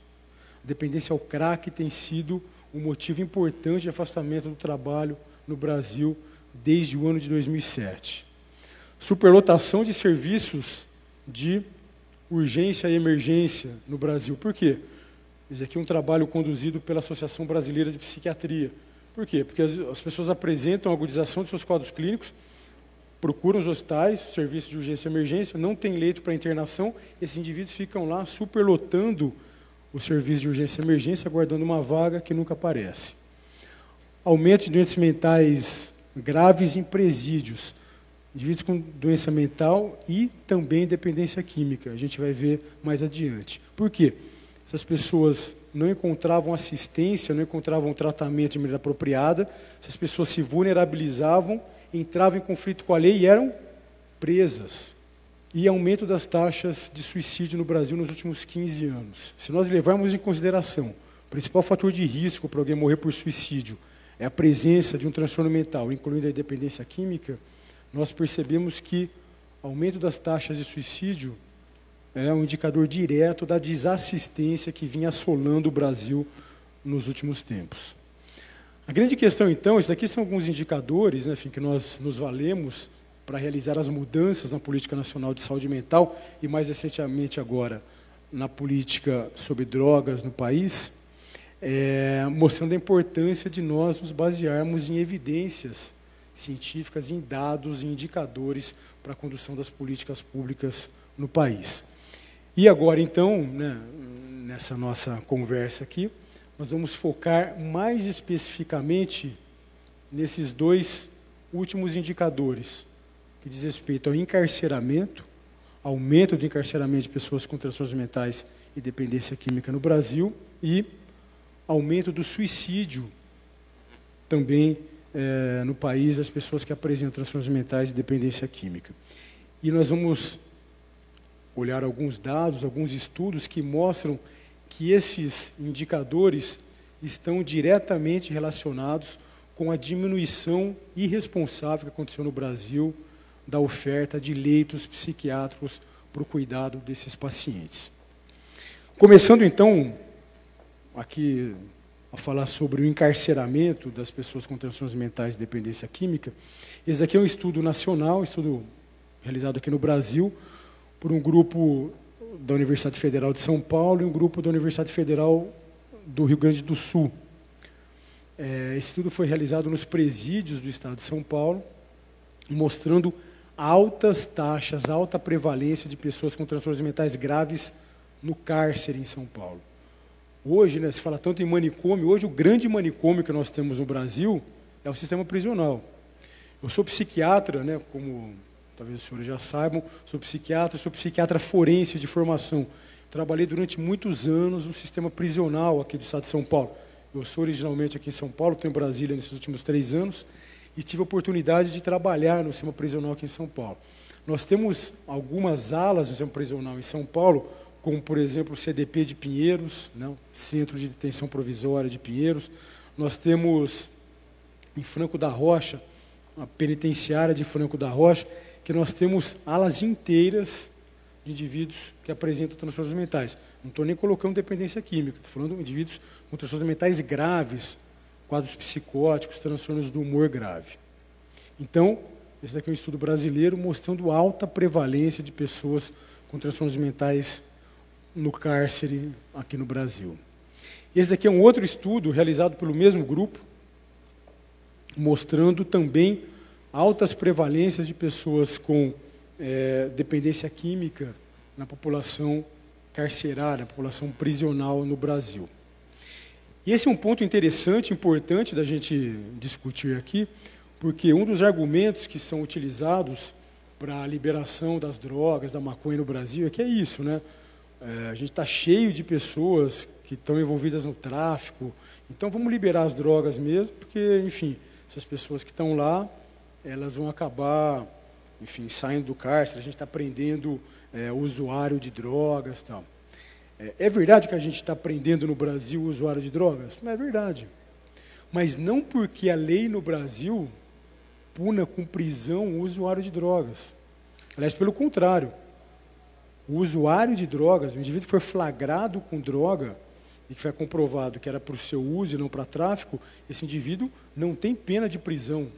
A dependência ao crack tem sido um motivo importante de afastamento do trabalho no Brasil desde o ano de 2007. Superlotação de serviços de urgência e emergência no Brasil. Por quê? Esse aqui é um trabalho conduzido pela Associação Brasileira de Psiquiatria. Por quê? Porque as pessoas apresentam agudização de seus quadros clínicos, procuram os hospitais, serviços de urgência e emergência, não tem leito para internação, esses indivíduos ficam lá superlotando o serviço de urgência e emergência, aguardando uma vaga que nunca aparece. Aumento de doenças mentais graves em presídios, indivíduos com doença mental e também dependência química, a gente vai ver mais adiante. Por quê? Essas pessoas não encontravam assistência, não encontravam tratamento de maneira apropriada, essas pessoas se vulnerabilizavam, entravam em conflito com a lei e eram presas. E aumento das taxas de suicídio no Brasil nos últimos 15 anos. Se nós levarmos em consideração o principal fator de risco para alguém morrer por suicídio é a presença de um transtorno mental, incluindo a dependência química, nós percebemos que o aumento das taxas de suicídio é um indicador direto da desassistência que vinha assolando o Brasil nos últimos tempos. A grande questão, então, esses daqui são alguns indicadores, né, enfim, que nós nos valemos para realizar as mudanças na Política Nacional de Saúde Mental e, mais recentemente agora, na política sobre drogas no país, mostrando a importância de nós nos basearmos em evidências científicas, em dados e indicadores para a condução das políticas públicas no país. E agora, então, né, nessa nossa conversa aqui, nós vamos focar mais especificamente nesses dois últimos indicadores, que diz respeito ao encarceramento, aumento do encarceramento de pessoas com transtornos mentais e dependência química no Brasil, e aumento do suicídio também no país, as pessoas que apresentam transtornos mentais e dependência química. E nós vamos olhar alguns dados, alguns estudos que mostram que esses indicadores estão diretamente relacionados com a diminuição irresponsável que aconteceu no Brasil da oferta de leitos psiquiátricos para o cuidado desses pacientes. Começando, então, aqui a falar sobre o encarceramento das pessoas com transtornos mentais e dependência química. Esse aqui é um estudo nacional, estudo realizado aqui no Brasil, por um grupo da Universidade Federal de São Paulo e um grupo da Universidade Federal do Rio Grande do Sul. Esse estudo foi realizado nos presídios do estado de São Paulo, mostrando altas taxas, alta prevalência de pessoas com transtornos mentais graves no cárcere em São Paulo. Hoje, né, se fala tanto em manicômio, hoje o grande manicômio que nós temos no Brasil é o sistema prisional. Eu sou psiquiatra, né, como talvez os senhores já saibam, sou psiquiatra forense de formação. Trabalhei durante muitos anos no sistema prisional aqui do estado de São Paulo. Eu sou originalmente aqui em São Paulo, estou em Brasília nesses últimos 3 anos, e tive a oportunidade de trabalhar no sistema prisional aqui em São Paulo. Nós temos algumas alas no sistema prisional em São Paulo, como, por exemplo, o CDP de Pinheiros, né, Centro de Detenção Provisória de Pinheiros. Nós temos, em Franco da Rocha, a penitenciária de Franco da Rocha, que nós temos alas inteiras de indivíduos que apresentam transtornos mentais. Não estou nem colocando dependência química, estou falando de indivíduos com transtornos mentais graves, quadros psicóticos, transtornos do humor grave. Então, esse daqui é um estudo brasileiro mostrando alta prevalência de pessoas com transtornos mentais no cárcere aqui no Brasil. Esse daqui é um outro estudo realizado pelo mesmo grupo, mostrando também altas prevalências de pessoas com dependência química na população carcerária, na população prisional no Brasil. E esse é um ponto interessante, importante da gente discutir aqui, porque um dos argumentos que são utilizados para a liberação das drogas, da maconha no Brasil, é que é isso, né? A gente está cheio de pessoas que estão envolvidas no tráfico, então vamos liberar as drogas mesmo, porque, enfim, essas pessoas que estão lá, elas vão acabar, enfim, saindo do cárcere, a gente está prendendo o usuário de drogas e tal. É verdade que a gente está prendendo no Brasil o usuário de drogas? Não é verdade. Mas não porque a lei no Brasil puna com prisão o usuário de drogas. Aliás, pelo contrário. O usuário de drogas, o indivíduo que foi flagrado com droga e que foi comprovado que era para o seu uso e não para tráfico, esse indivíduo não tem pena de prisão.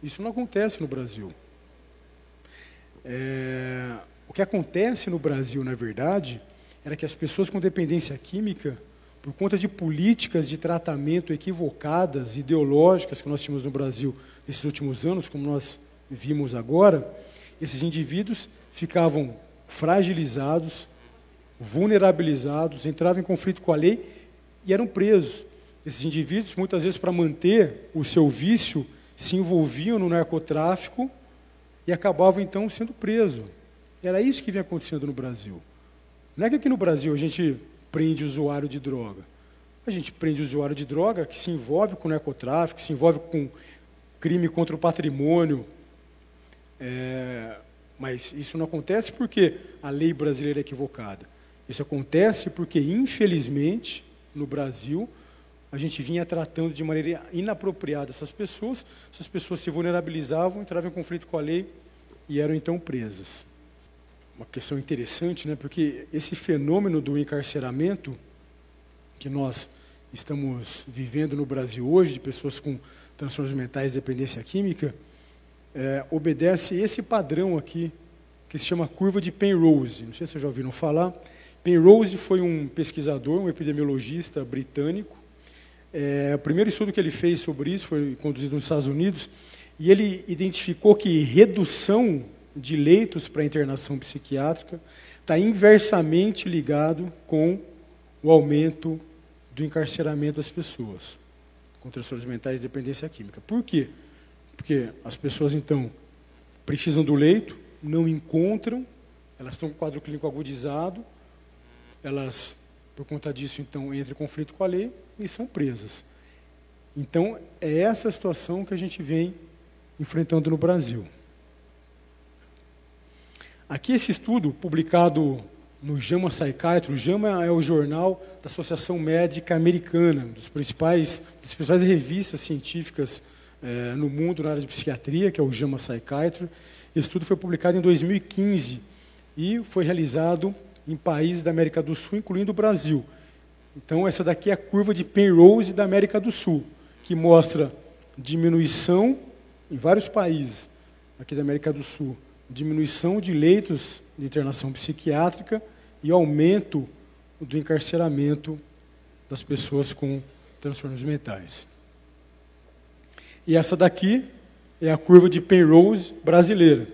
Isso não acontece no Brasil. O que acontece no Brasil, na verdade, era que as pessoas com dependência química, por conta de políticas de tratamento equivocadas, ideológicas que nós tínhamos no Brasil nesses últimos anos, como nós vimos agora, esses indivíduos ficavam fragilizados, vulnerabilizados, entravam em conflito com a lei e eram presos. Esses indivíduos, muitas vezes, para manter o seu vício, se envolviam no narcotráfico e acabavam, então, sendo presos. Era isso que vinha acontecendo no Brasil. Não é que aqui no Brasil a gente prende usuário de droga. A gente prende usuário de droga que se envolve com narcotráfico, que se envolve com crime contra o patrimônio. Mas isso não acontece porque a lei brasileira é equivocada. Isso acontece porque, infelizmente, no Brasil, a gente vinha tratando de maneira inapropriada essas pessoas se vulnerabilizavam, entravam em conflito com a lei e eram, então, presas. Uma questão interessante, né, porque esse fenômeno do encarceramento que nós estamos vivendo no Brasil hoje, de pessoas com transtornos mentais e dependência química, obedece esse padrão aqui, que se chama curva de Penrose. Não sei se vocês já ouviram falar. Penrose foi um pesquisador, um epidemiologista britânico. O primeiro estudo que ele fez sobre isso foi conduzido nos Estados Unidos, e ele identificou que redução de leitos para internação psiquiátrica está inversamente ligado com o aumento do encarceramento das pessoas com transtornos mentais e dependência química. Por quê? Porque as pessoas, então, precisam do leito, não encontram, elas estão com quadro clínico agudizado, elas, por conta disso, então, entram em conflito com a lei e são presas. Então, é essa a situação que a gente vem enfrentando no Brasil. Aqui esse estudo, publicado no JAMA Psychiatry. O JAMA é o jornal da Associação Médica Americana, das principais revistas científicas no mundo na área de psiquiatria, que é o JAMA Psychiatry. Esse estudo foi publicado em 2015 e foi realizado em países da América do Sul, incluindo o Brasil. Então, essa daqui é a curva de Penrose da América do Sul, que mostra diminuição em vários países aqui da América do Sul, diminuição de leitos de internação psiquiátrica e aumento do encarceramento das pessoas com transtornos mentais. E essa daqui é a curva de Penrose brasileira.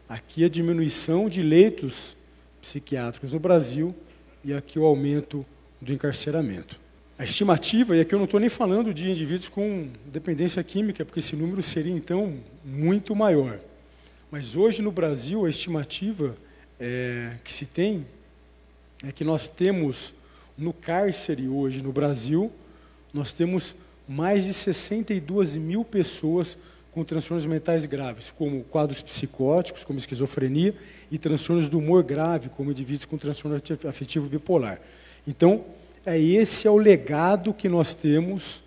Aqui a diminuição de leitos psiquiátricos no Brasil e aqui o aumento do encarceramento. A estimativa, e aqui eu não estou nem falando de indivíduos com dependência química, porque esse número seria, então, muito maior. Mas hoje no Brasil, a estimativa que se tem é que nós temos, no cárcere hoje no Brasil, nós temos mais de 62 mil pessoas com transtornos mentais graves, como quadros psicóticos, como esquizofrenia, e transtornos do humor grave, como indivíduos com transtorno afetivo bipolar. Então, esse é o legado que nós temos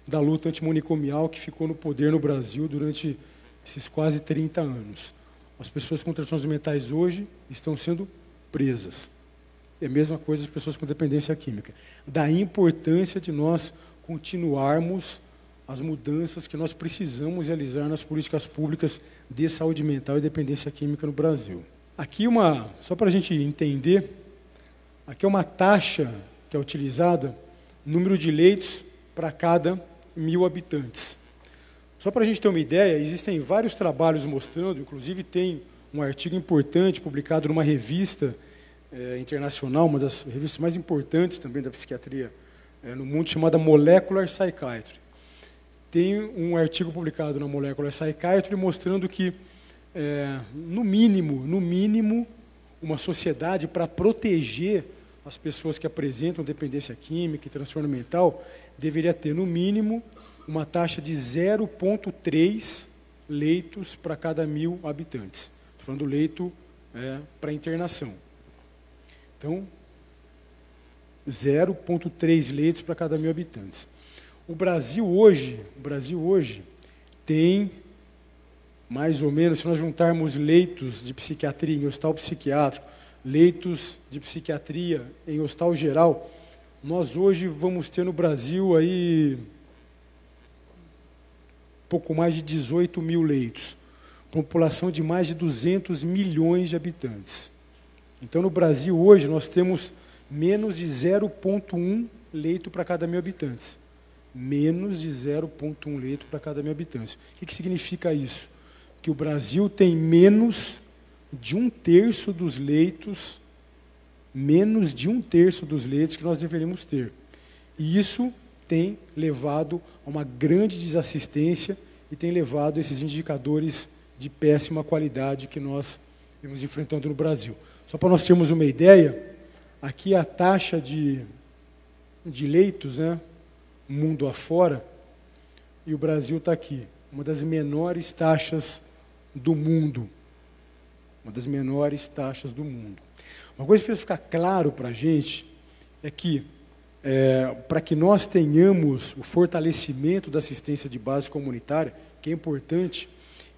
da luta antimanicomial que ficou no poder no Brasil durante esses quase 30 anos. As pessoas com transtornos mentais hoje estão sendo presas. É a mesma coisa as pessoas com dependência química. Da importância de nós continuarmos as mudanças que nós precisamos realizar nas políticas públicas de saúde mental e dependência química no Brasil. Aqui só para a gente entender, aqui é uma taxa que é utilizada, número de leitos para cada 1.000 habitantes. Só para a gente ter uma ideia, existem vários trabalhos mostrando, inclusive tem um artigo importante publicado numa revista internacional, uma das revistas mais importantes também da psiquiatria no mundo, chamada Molecular Psychiatry. Tem um artigo publicado na Molecular Psychiatry mostrando que, no mínimo, uma sociedade, para proteger as pessoas que apresentam dependência química e transtorno mental, deveria ter, no mínimo, uma taxa de 0,3 leitos para cada 1.000 habitantes. Estou falando leito para internação. Então, 0,3 leitos para cada 1.000 habitantes. O Brasil hoje tem, mais ou menos, se nós juntarmos leitos de psiquiatria em hospital psiquiátrico, leitos de psiquiatria em hospital geral, nós hoje vamos ter no Brasil aí pouco mais de 18 mil leitos, população de mais de 200 milhões de habitantes. Então, no Brasil hoje nós temos menos de 0,1 leito para cada 1.000 habitantes. Menos de 0,1 leito para cada 1.000 habitantes. O que significa isso? Que o Brasil tem menos de 1/3 dos leitos, menos de 1/3 dos leitos que nós deveríamos ter. E isso tem levado a uma grande desassistência e tem levado a esses indicadores de péssima qualidade que nós estamos enfrentando no Brasil. Só para nós termos uma ideia, aqui a taxa de leitos, mundo afora, e o Brasil está aqui, uma das menores taxas do mundo. Uma das menores taxas do mundo. Uma coisa que precisa ficar claro para a gente é que, para que nós tenhamos o fortalecimento da assistência de base comunitária, que é importante,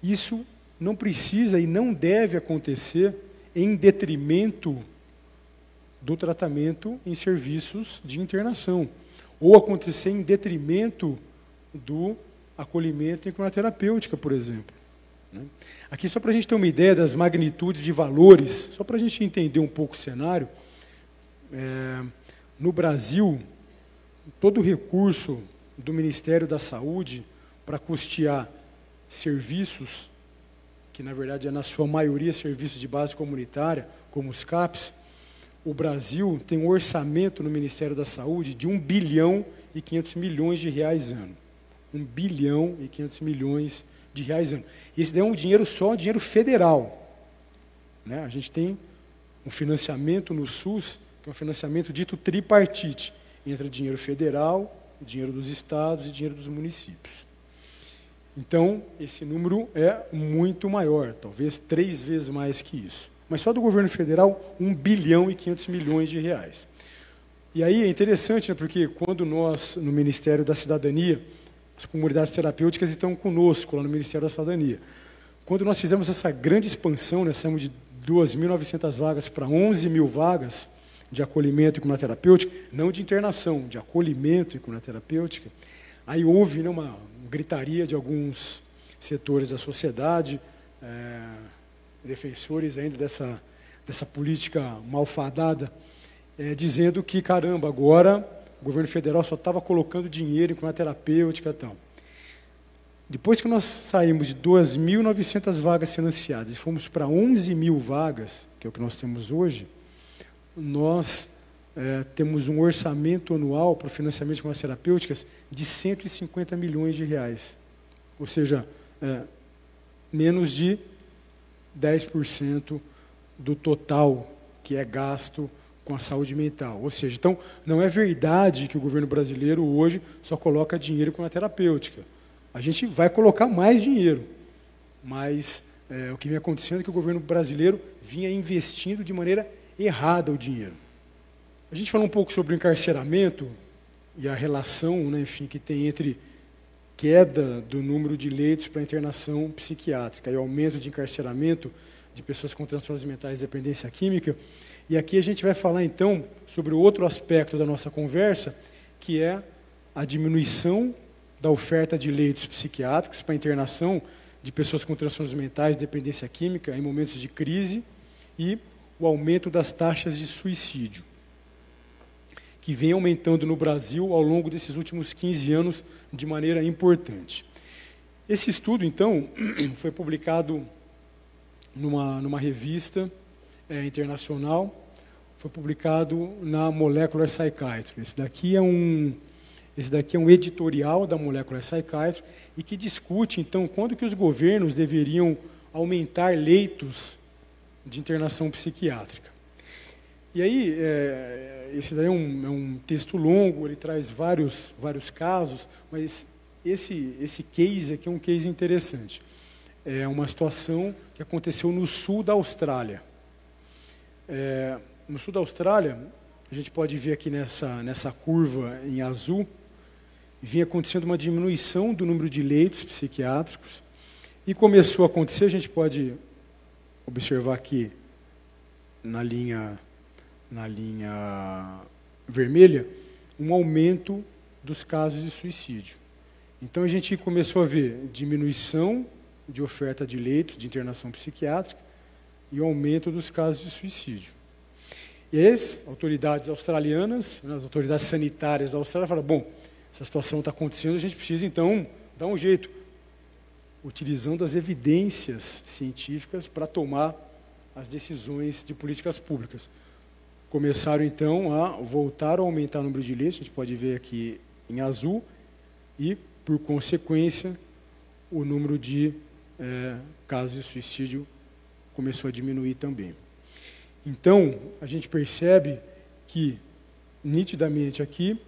isso não precisa e não deve acontecer em detrimento do tratamento em serviços de internação, ou acontecer em detrimento do acolhimento em cromoterapêutica, por exemplo. Aqui, só para a gente ter uma ideia das magnitudes de valores, só para a gente entender um pouco o cenário, no Brasil, todo o recurso do Ministério da Saúde para custear serviços, que na verdade é na sua maioria serviços de base comunitária, como os CAPs, o Brasil tem um orçamento no Ministério da Saúde de 1 bilhão e 500 milhões de reais ano. 1 bilhão e 500 milhões de reais ano. E esse daí é um dinheiro só, dinheiro federal. A gente tem um financiamento no SUS, que é um financiamento dito tripartite, entre dinheiro federal, dinheiro dos estados e dinheiro dos municípios. Então, esse número é muito maior, talvez 3 vezes mais que isso. Mas só do governo federal, 1 bilhão e 500 milhões de reais. E aí é interessante, porque quando nós, no Ministério da Cidadania, as comunidades terapêuticas estão conosco lá no Ministério da Cidadania. Quando nós fizemos essa grande expansão, nós saímos de 2.900 vagas para 11 mil vagas, de acolhimento e comunidade terapêutica, não de internação, de acolhimento e comunidade terapêutica, aí houve, né, uma gritaria de alguns setores da sociedade, defensores ainda dessa política malfadada, dizendo que, caramba, agora o governo federal só estava colocando dinheiro em comunidade terapêutica e tal. Depois que nós saímos de 2.900 vagas financiadas e fomos para 11.000 vagas, que é o que nós temos hoje, nós temos um orçamento anual para o financiamento de comunidades terapêuticas de 150 milhões de reais. Ou seja, menos de 10% do total que é gasto com a saúde mental. Ou seja, então, não é verdade que o governo brasileiro hoje só coloca dinheiro com a terapêutica. A gente vai colocar mais dinheiro, mas o que vem acontecendo é que o governo brasileiro vinha investindo de maneira errada o dinheiro. A gente falou um pouco sobre o encarceramento e a relação, né, enfim, que tem entre queda do número de leitos para internação psiquiátrica e aumento de encarceramento de pessoas com transtornos mentais e dependência química. E aqui a gente vai falar, então, sobre o outro aspecto da nossa conversa, que é a diminuição da oferta de leitos psiquiátricos para internação de pessoas com transtornos mentais e dependência química em momentos de crise e o aumento das taxas de suicídio, que vem aumentando no Brasil ao longo desses últimos 15 anos de maneira importante. Esse estudo, então, foi publicado numa revista internacional, foi publicado na Molecular Psychiatry. Esse daqui é um editorial da Molecular Psychiatry e que discute, então, quando que os governos deveriam aumentar leitos de internação psiquiátrica. E aí, esse daí é um texto longo, ele traz vários casos, mas esse case aqui é um case interessante. É uma situação que aconteceu no sul da Austrália. No sul da Austrália, a gente pode ver aqui nessa curva em azul, vinha acontecendo uma diminuição do número de leitos psiquiátricos e começou a acontecer, a gente pode observar aqui na linha vermelha, um aumento dos casos de suicídio. Então a gente começou a ver diminuição de oferta de leitos de internação psiquiátrica e o aumento dos casos de suicídio. E as autoridades australianas, as autoridades sanitárias da Austrália falaram, bom, essa situação está acontecendo, a gente precisa então dar um jeito, utilizando as evidências científicas para tomar as decisões de políticas públicas. Começaram então a voltar a aumentar o número de leitos, a gente pode ver aqui em azul, e, por consequência, o número de casos de suicídio começou a diminuir também. Então, a gente percebe que, nitidamente aqui,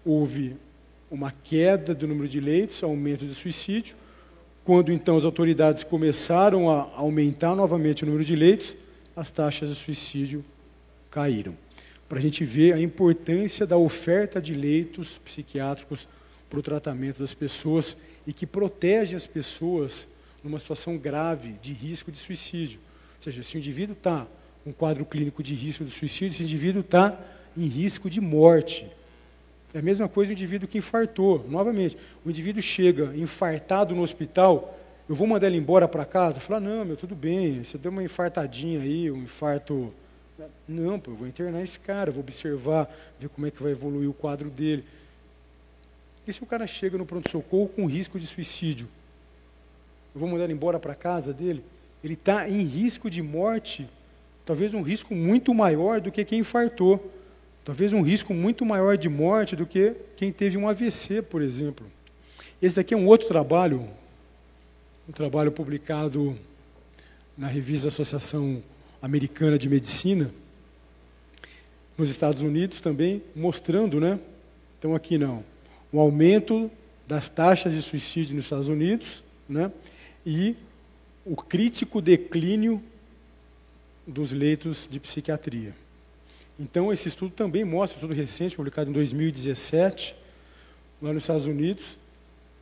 houve uma queda do número de leitos, aumento de suicídio. Quando, então, as autoridades começaram a aumentar novamente o número de leitos, as taxas de suicídio caíram. Para a gente ver a importância da oferta de leitos psiquiátricos para o tratamento das pessoas e que protege as pessoas numa situação grave de risco de suicídio. Ou seja, se o indivíduo está com um quadro clínico de risco de suicídio, esse indivíduo está em risco de morte. É a mesma coisa do indivíduo que infartou. Novamente, o indivíduo chega infartado no hospital, eu vou mandar ele embora para casa? Falar, não, meu, tudo bem, você deu uma infartadinha aí, um infarto. Não, pô, eu vou internar esse cara, vou observar, ver como é que vai evoluir o quadro dele. E se o cara chega no pronto-socorro com risco de suicídio? Eu vou mandar ele embora para casa dele? Ele está em risco de morte, talvez um risco muito maior do que quem infartou. Talvez um risco muito maior de morte do que quem teve um AVC, por exemplo. Esse daqui é um outro trabalho, um trabalho publicado na revista da Associação Americana de Medicina, nos Estados Unidos também, mostrando, né? Então aqui não, um aumento das taxas de suicídio nos Estados Unidos, né? E o crítico declínio dos leitos de psiquiatria. Então, esse estudo também mostra, um estudo recente, publicado em 2017, lá nos Estados Unidos,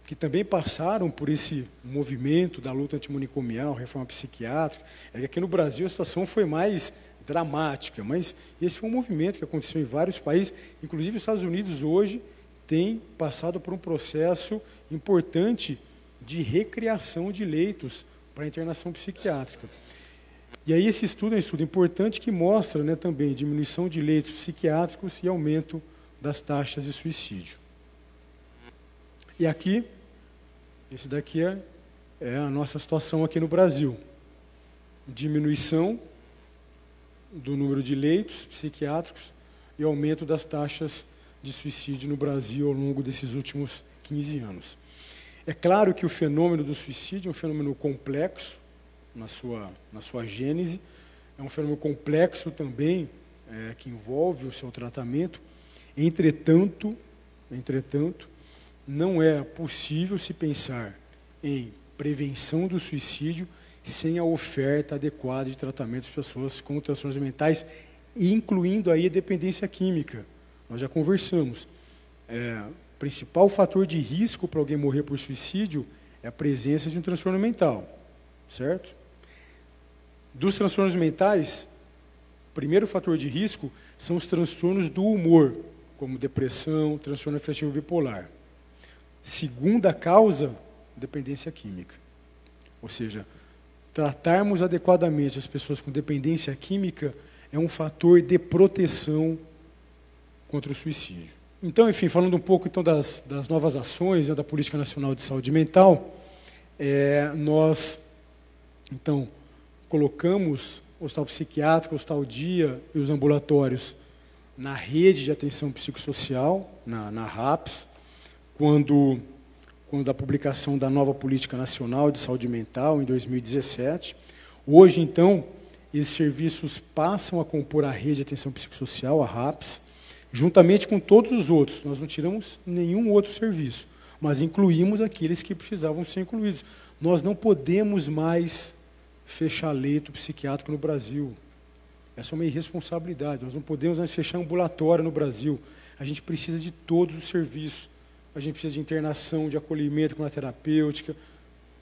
que também passaram por esse movimento da luta antimanicomial, reforma psiquiátrica. É que aqui no Brasil a situação foi mais dramática, mas esse foi um movimento que aconteceu em vários países, inclusive os Estados Unidos hoje tem passado por um processo importante de recriação de leitos para internação psiquiátrica. E aí esse estudo é um estudo importante que mostra, né, também diminuição de leitos psiquiátricos e aumento das taxas de suicídio. E aqui, esse daqui é a nossa situação aqui no Brasil. Diminuição do número de leitos psiquiátricos e aumento das taxas de suicídio no Brasil ao longo desses últimos 15 anos. É claro que o fenômeno do suicídio é um fenômeno complexo na sua gênese, é um fenômeno complexo também, que envolve o seu tratamento. Entretanto, não é possível se pensar em prevenção do suicídio sem a oferta adequada de tratamento de pessoas com transtornos mentais, incluindo aí a dependência química. Nós já conversamos. O principal fator de risco para alguém morrer por suicídio é a presença de um transtorno mental, certo? Dos transtornos mentais, o primeiro fator de risco são os transtornos do humor, como depressão, transtorno afetivo bipolar. Segunda causa, dependência química. Ou seja, tratarmos adequadamente as pessoas com dependência química é um fator de proteção contra o suicídio. Então, enfim, falando um pouco então das novas ações, né, da Política Nacional de Saúde Mental, nós, então, colocamos o hospital psiquiátrico, o hospital dia e os ambulatórios na rede de atenção psicossocial, na RAPS, quando da publicação da nova Política Nacional de Saúde Mental, em 2017. Hoje, então, esses serviços passam a compor a rede de atenção psicossocial, a RAPS, juntamente com todos os outros. Nós não tiramos nenhum outro serviço, mas incluímos aqueles que precisavam ser incluídos. Nós não podemos mais fechar leito psiquiátrico no Brasil. Essa é uma irresponsabilidade. Nós não podemos mais fechar ambulatório no Brasil. A gente precisa de todos os serviços. A gente precisa de internação, de acolhimento com a terapêutica.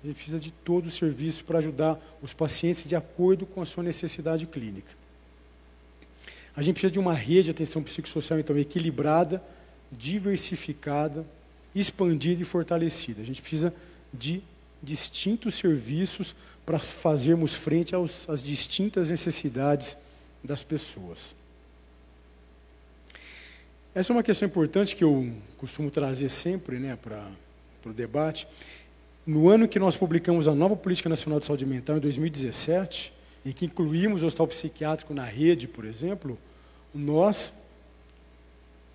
A gente precisa de todos os serviços para ajudar os pacientes de acordo com a sua necessidade clínica. A gente precisa de uma rede de atenção psicossocial, então, equilibrada, diversificada, expandida e fortalecida. A gente precisa de distintos serviços para fazermos frente às distintas necessidades das pessoas. Essa é uma questão importante que eu costumo trazer sempre, né, para o debate. No ano que nós publicamos a nova Política Nacional de Saúde Mental, em 2017, em que incluímos o hospital psiquiátrico na rede, por exemplo, nós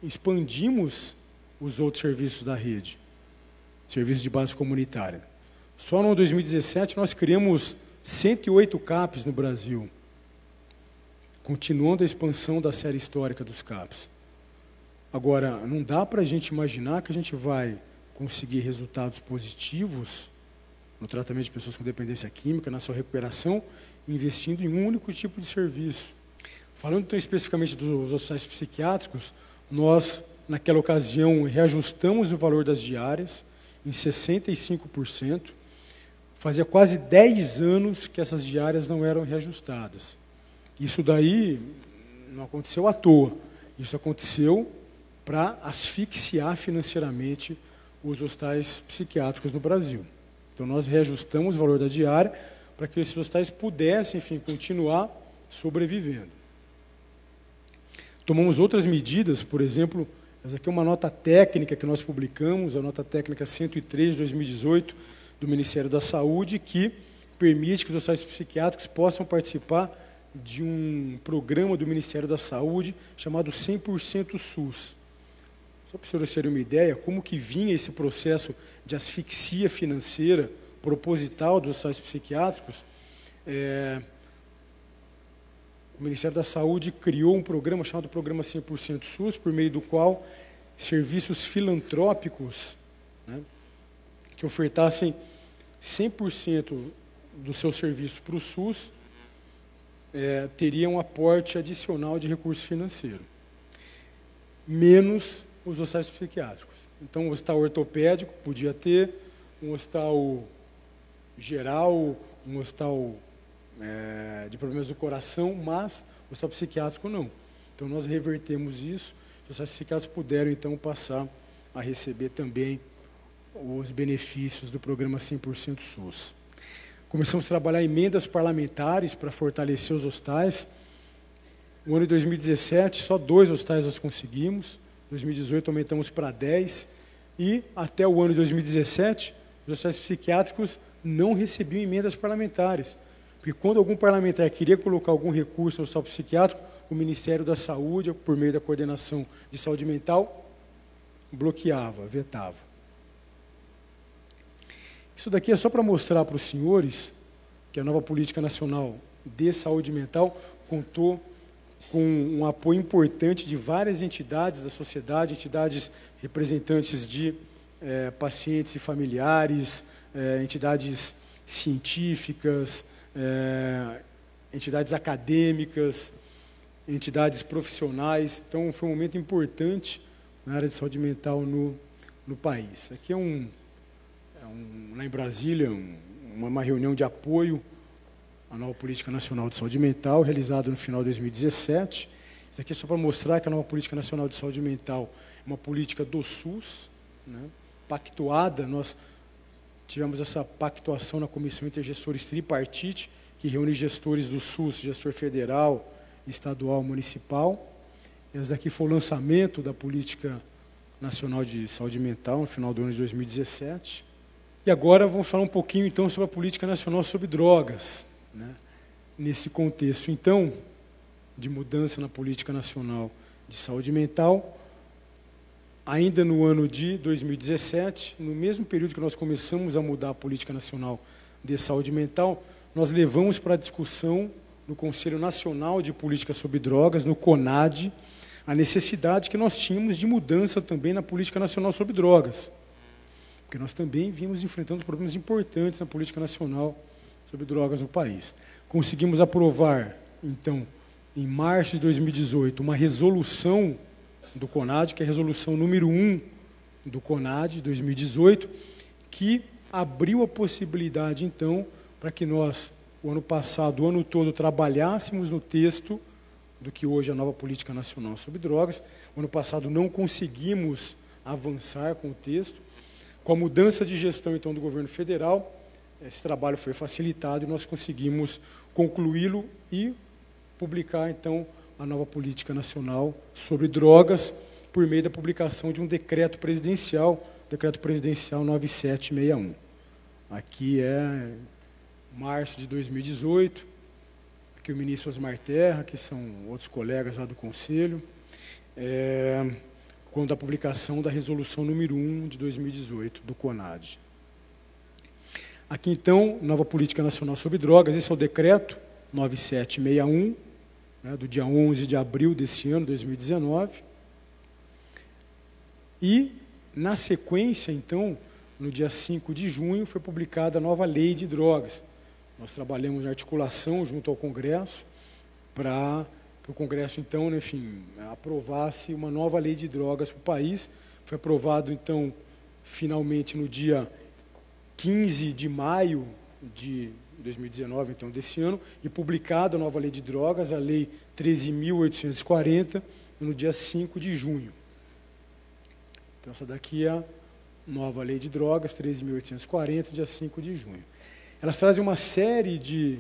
expandimos os outros serviços da rede, serviços de base comunitária. Só no 2017 nós criamos 108 CAPs no Brasil, continuando a expansão da série histórica dos CAPs. Agora, não dá para a gente imaginar que a gente vai conseguir resultados positivos no tratamento de pessoas com dependência química, na sua recuperação, investindo em um único tipo de serviço. Falando então especificamente dos hospitais psiquiátricos, nós, naquela ocasião, reajustamos o valor das diárias em 65%. Fazia quase 10 anos que essas diárias não eram reajustadas. Isso daí não aconteceu à toa. Isso aconteceu para asfixiar financeiramente os hospitais psiquiátricos no Brasil. Então, nós reajustamos o valor da diária para que esses hospitais pudessem, enfim, continuar sobrevivendo. Tomamos outras medidas, por exemplo, essa aqui é uma nota técnica que nós publicamos, a nota técnica 103 de 2018 do Ministério da Saúde, que permite que os hospitais psiquiátricos possam participar de um programa do Ministério da Saúde chamado 100% SUS. Só para vocês terem uma ideia, como que vinha esse processo de asfixia financeira proposital dos hospitais psiquiátricos, o Ministério da Saúde criou um programa chamado Programa 100% SUS, por meio do qual serviços filantrópicos, né, que ofertassem 100% do seu serviço para o SUS, teriam um aporte adicional de recurso financeiro, menos os hospitais psiquiátricos. Então, um hospital ortopédico podia ter, um hospital geral, um hospital de problemas do coração, mas o hospital psiquiátrico não. Então nós revertemos isso, os hospitais psiquiátricos puderam então passar a receber também os benefícios do programa 100% SUS. Começamos a trabalhar emendas parlamentares para fortalecer os hospitais. No ano de 2017, só 2 hospitais nós conseguimos. Em 2018, aumentamos para 10. E, até o ano de 2017, os hospitais psiquiátricos não recebiam emendas parlamentares. Porque quando algum parlamentar queria colocar algum recurso no hospital psiquiátrico, o Ministério da Saúde, por meio da Coordenação de Saúde Mental, bloqueava, vetava. Isso daqui é só para mostrar para os senhores que a nova Política Nacional de Saúde Mental contou com um apoio importante de várias entidades da sociedade, entidades representantes de pacientes e familiares, entidades científicas, entidades acadêmicas, entidades profissionais. Então, foi um momento importante na área de saúde mental no país. Aqui lá em Brasília, uma reunião de apoio à nova Política Nacional de Saúde Mental, realizada no final de 2017. Isso aqui é só para mostrar que a nova Política Nacional de Saúde Mental é uma política do SUS, né, pactuada. Nós tivemos essa pactuação na Comissão Intergestores Tripartite, que reúne gestores do SUS, gestor federal, estadual, municipal. Esse daqui foi o lançamento da Política Nacional de Saúde Mental, no final do ano de 2017. E agora vamos falar um pouquinho, então, sobre a Política Nacional sobre Drogas, né? Nesse contexto, então, de mudança na Política Nacional de Saúde Mental, ainda no ano de 2017, no mesmo período que nós começamos a mudar a Política Nacional de Saúde Mental, nós levamos para a discussão no Conselho Nacional de Política sobre Drogas, no CONAD, a necessidade que nós tínhamos de mudança também na Política Nacional sobre Drogas. Porque nós também vimos enfrentando problemas importantes na política nacional sobre drogas no país. Conseguimos aprovar, então, em março de 2018, uma resolução do CONAD, que é a resolução número 1 do CONAD, de 2018, que abriu a possibilidade, então, para que nós, o ano passado, o ano todo, trabalhássemos no texto do que hoje é a nova Política Nacional sobre Drogas. O ano passado não conseguimos avançar com o texto. Com a mudança de gestão, então, do governo federal, esse trabalho foi facilitado e nós conseguimos concluí-lo e publicar, então, a nova Política Nacional sobre Drogas, por meio da publicação de um decreto presidencial 9761. Aqui é março de 2018, aqui o ministro Osmar Terra, que são outros colegas lá do Conselho, quando a publicação da resolução número 1 de 2018, do CONAD. Aqui, então, nova Política Nacional sobre Drogas, esse é o decreto 9761, né, do dia 11 de abril desse ano, 2019. E, na sequência, então, no dia 5 de junho, foi publicada a nova Lei de Drogas. Nós trabalhamos em articulação junto ao Congresso para que o Congresso, então, enfim, aprovasse uma nova lei de drogas para o país. Foi aprovado, então, finalmente, no dia 15 de maio de 2019, então, desse ano, e publicada a nova lei de drogas, a Lei 13.840, no dia 5 de junho. Então, essa daqui é a nova lei de drogas, 13.840, dia 5 de junho. Elas trazem uma série de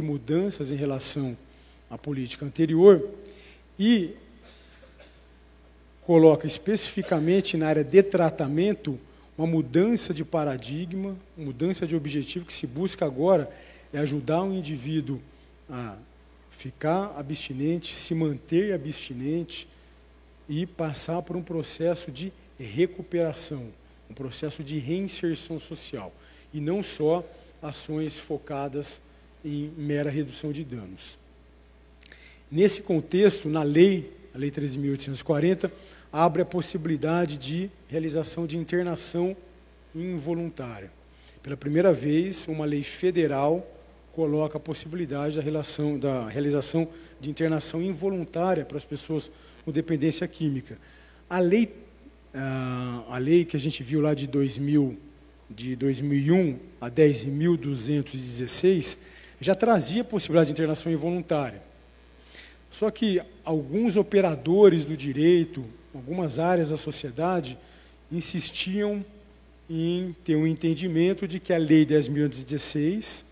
mudanças em relação à política anterior e coloca especificamente na área de tratamento uma mudança de paradigma, mudança de objetivo. Que se busca agora é ajudar um indivíduo a ficar abstinente, se manter abstinente e passar por um processo de recuperação, um processo de reinserção social, e não só ações focadas em mera redução de danos. Nesse contexto, na lei, a Lei 13.840, abre a possibilidade de realização de internação involuntária. Pela primeira vez, uma lei federal coloca a possibilidade da realização de internação involuntária para as pessoas com dependência química. A lei que a gente viu lá de 2001 a 10.216, já trazia a possibilidade de internação involuntária. Só que alguns operadores do direito, algumas áreas da sociedade, insistiam em ter um entendimento de que a Lei 10.816,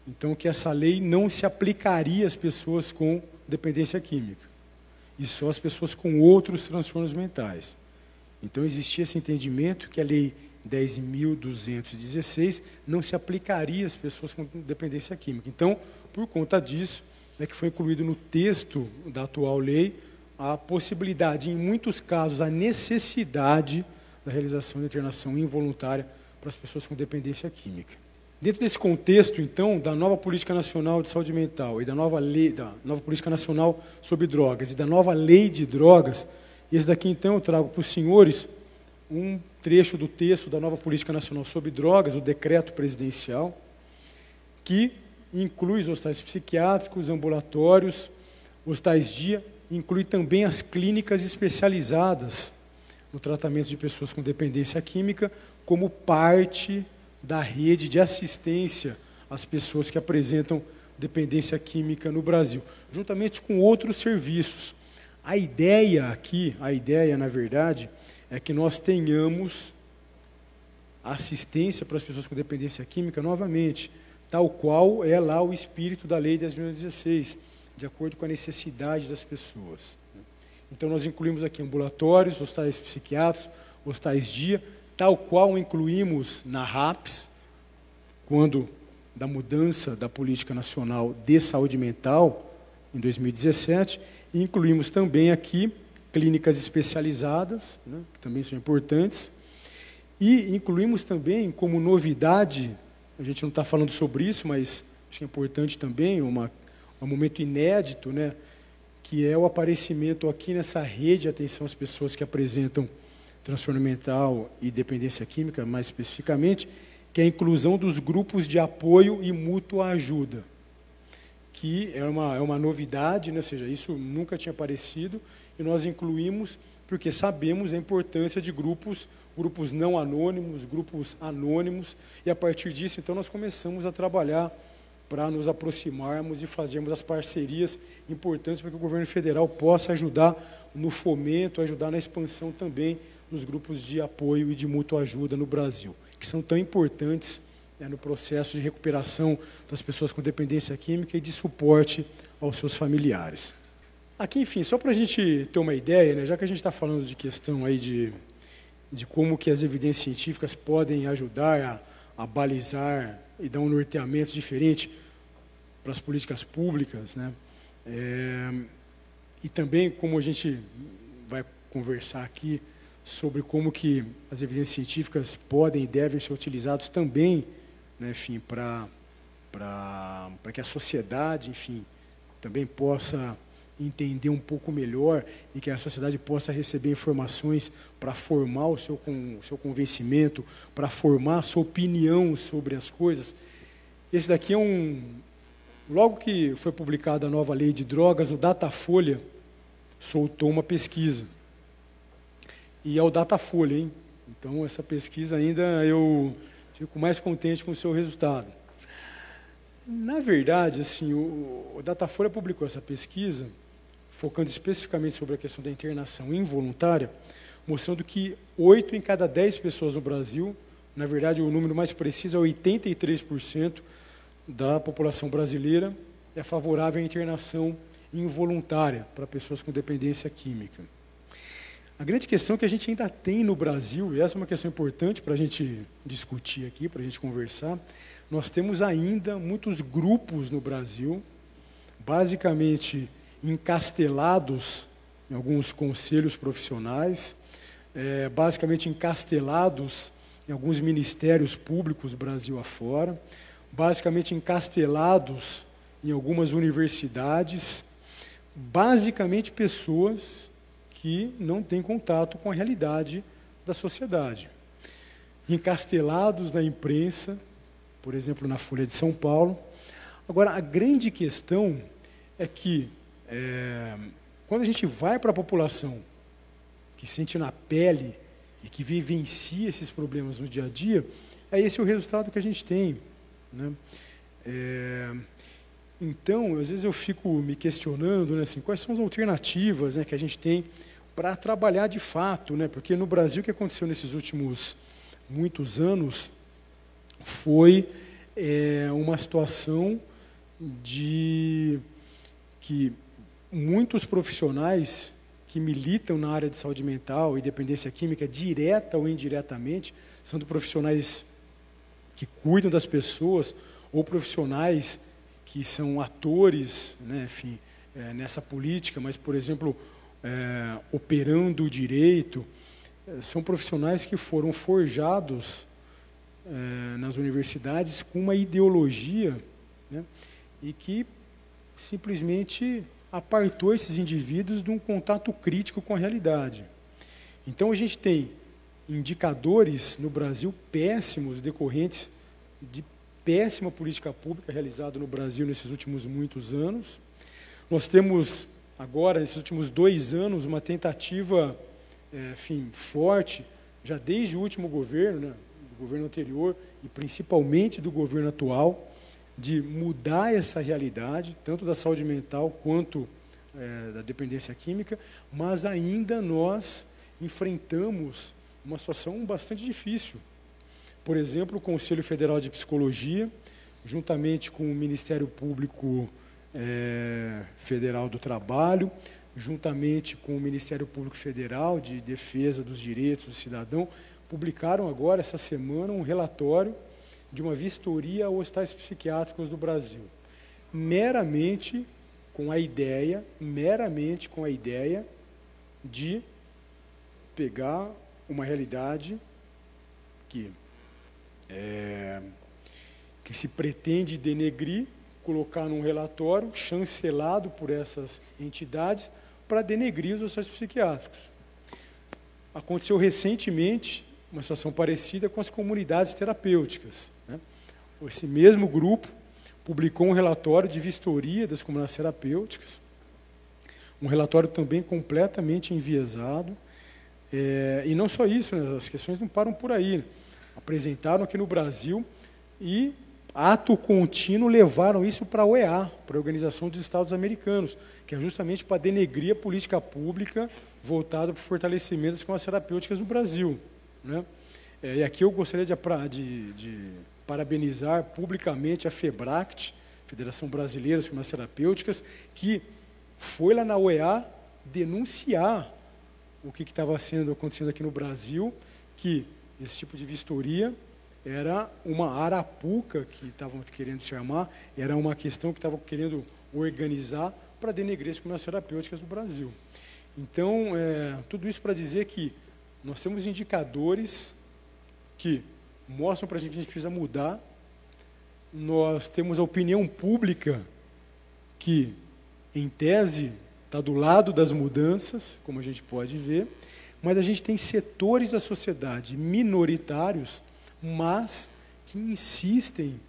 então que essa lei não se aplicaria às pessoas com dependência química, e só às pessoas com outros transtornos mentais. Então existia esse entendimento que a Lei 10.216 não se aplicaria às pessoas com dependência química. Então, por conta disso, é que foi incluído no texto da atual lei a possibilidade, em muitos casos, a necessidade da realização de internação involuntária para as pessoas com dependência química. Dentro desse contexto, então, da nova Política Nacional de Saúde Mental e da nova Política Nacional sobre Drogas e da nova Lei de Drogas, esse daqui, então, eu trago para os senhores um trecho do texto da nova Política Nacional sobre Drogas, o decreto presidencial, que inclui os hospitais psiquiátricos, ambulatórios, hospitais-dia, inclui também as clínicas especializadas no tratamento de pessoas com dependência química, como parte da rede de assistência às pessoas que apresentam dependência química no Brasil, juntamente com outros serviços. A ideia aqui, na verdade, é que nós tenhamos assistência para as pessoas com dependência química novamente, tal qual é lá o espírito da Lei 10.816, de acordo com a necessidade das pessoas. Então, nós incluímos aqui ambulatórios, hospitais psiquiátricos, hospitais-dia, tal qual incluímos na RAPS, quando da mudança da Política Nacional de Saúde Mental, em 2017, e incluímos também aqui clínicas especializadas, né, que também são importantes, e incluímos também como novidade, a gente não está falando sobre isso, mas acho que é importante também, um momento inédito, né, que é o aparecimento aqui nessa rede de atenção às pessoas que apresentam transtorno mental e dependência química, mais especificamente, que é a inclusão dos grupos de apoio e mútua ajuda, que é uma novidade, né? Ou seja, isso nunca tinha aparecido, e nós incluímos porque sabemos a importância de grupos não anônimos, grupos anônimos, e a partir disso, então, nós começamos a trabalhar para nos aproximarmos e fazermos as parcerias importantes para que o governo federal possa ajudar no fomento, ajudar na expansão também dos grupos de apoio e de mútua ajuda no Brasil, que são tão importantes, né, no processo de recuperação das pessoas com dependência química e de suporte aos seus familiares. Aqui, enfim, só para a gente ter uma ideia, né, já que a gente está falando de questão aí de como que as evidências científicas podem ajudar a balizar e dar um norteamento diferente para as políticas públicas, né? E também como a gente vai conversar aqui sobre como que as evidências científicas podem e devem ser utilizadas também, né, enfim, para que a sociedade, enfim, também possa entender um pouco melhor e que a sociedade possa receber informações para formar o seu convencimento, para formar a sua opinião sobre as coisas. Esse daqui é logo que foi publicada a nova lei de drogas, o Datafolha soltou uma pesquisa. E é o Datafolha, hein? Então, essa pesquisa ainda eu fico mais contente com o seu resultado. Na verdade, assim, o Datafolha publicou essa pesquisa, focando especificamente sobre a questão da internação involuntária, mostrando que 8 em cada 10 pessoas no Brasil, na verdade, o número mais preciso é 83% da população brasileira, é favorável à internação involuntária para pessoas com dependência química. A grande questão que a gente ainda tem no Brasil, e essa é uma questão importante para a gente discutir aqui, para a gente conversar, nós temos ainda muitos grupos no Brasil, basicamente encastelados em alguns conselhos profissionais, basicamente encastelados em alguns ministérios públicos Brasil afora, basicamente encastelados em algumas universidades, basicamente pessoas que não têm contato com a realidade da sociedade. Encastelados na imprensa, por exemplo, na Folha de São Paulo. Agora, a grande questão é que, quando a gente vai para a população que sente na pele e que vivencia esses problemas no dia a dia, é esse o resultado que a gente tem, né? Então, às vezes eu fico me questionando, né, assim, quais são as alternativas, né, que a gente tem para trabalhar de fato, né, porque no Brasil o que aconteceu nesses últimos muitos anos foi uma situação de que muitos profissionais que militam na área de saúde mental e dependência química, direta ou indiretamente, são profissionais que cuidam das pessoas ou profissionais que são atores, né, enfim, nessa política, mas, por exemplo, operando o direito, são profissionais que foram forjados nas universidades com uma ideologia, né, e que simplesmente apartou esses indivíduos de um contato crítico com a realidade. Então, a gente tem indicadores no Brasil péssimos, decorrentes de péssima política pública realizada no Brasil nesses últimos muitos anos. Nós temos agora, nesses últimos 2 anos, uma tentativa enfim, forte, já desde o último governo, né, do governo anterior, e principalmente do governo atual, de mudar essa realidade, tanto da saúde mental quanto da dependência química, mas ainda nós enfrentamos uma situação bastante difícil. Por exemplo, o Conselho Federal de Psicologia, juntamente com o Ministério Público Federal do Trabalho, juntamente com o Ministério Público Federal de Defesa dos Direitos do Cidadão, publicaram agora, essa semana, um relatório de uma vistoria a hospitais psiquiátricos do Brasil, meramente com a ideia de pegar uma realidade que se pretende denegrir, colocar num relatório chancelado por essas entidades para denegrir os hospitais psiquiátricos. Aconteceu recentemente uma situação parecida com as comunidades terapêuticas, né? Esse mesmo grupo publicou um relatório de vistoria das comunidades terapêuticas, um relatório também completamente enviesado, e não só isso, né? As questões não param por aí. Apresentaram aqui no Brasil e, ato contínuo, levaram isso para a OEA, para a Organização dos Estados Americanos, que é justamente para denegrir a política pública voltada para o fortalecimento das comunidades terapêuticas no Brasil, né? E aqui eu gostaria de parabenizar publicamente a FEBRACT, Federação Brasileira das Comunidades Terapêuticas, que foi lá na OEA denunciar o que estava acontecendo aqui no Brasil, que esse tipo de vistoria era uma arapuca que estavam querendo se armar, era uma questão que estavam querendo organizar para denegrir as comunidades terapêuticas do Brasil. Então, tudo isso para dizer que nós temos indicadores que mostram para a gente que a gente precisa mudar, nós temos a opinião pública que, em tese, está do lado das mudanças, como a gente pode ver, mas a gente tem setores da sociedade minoritários, mas que insistem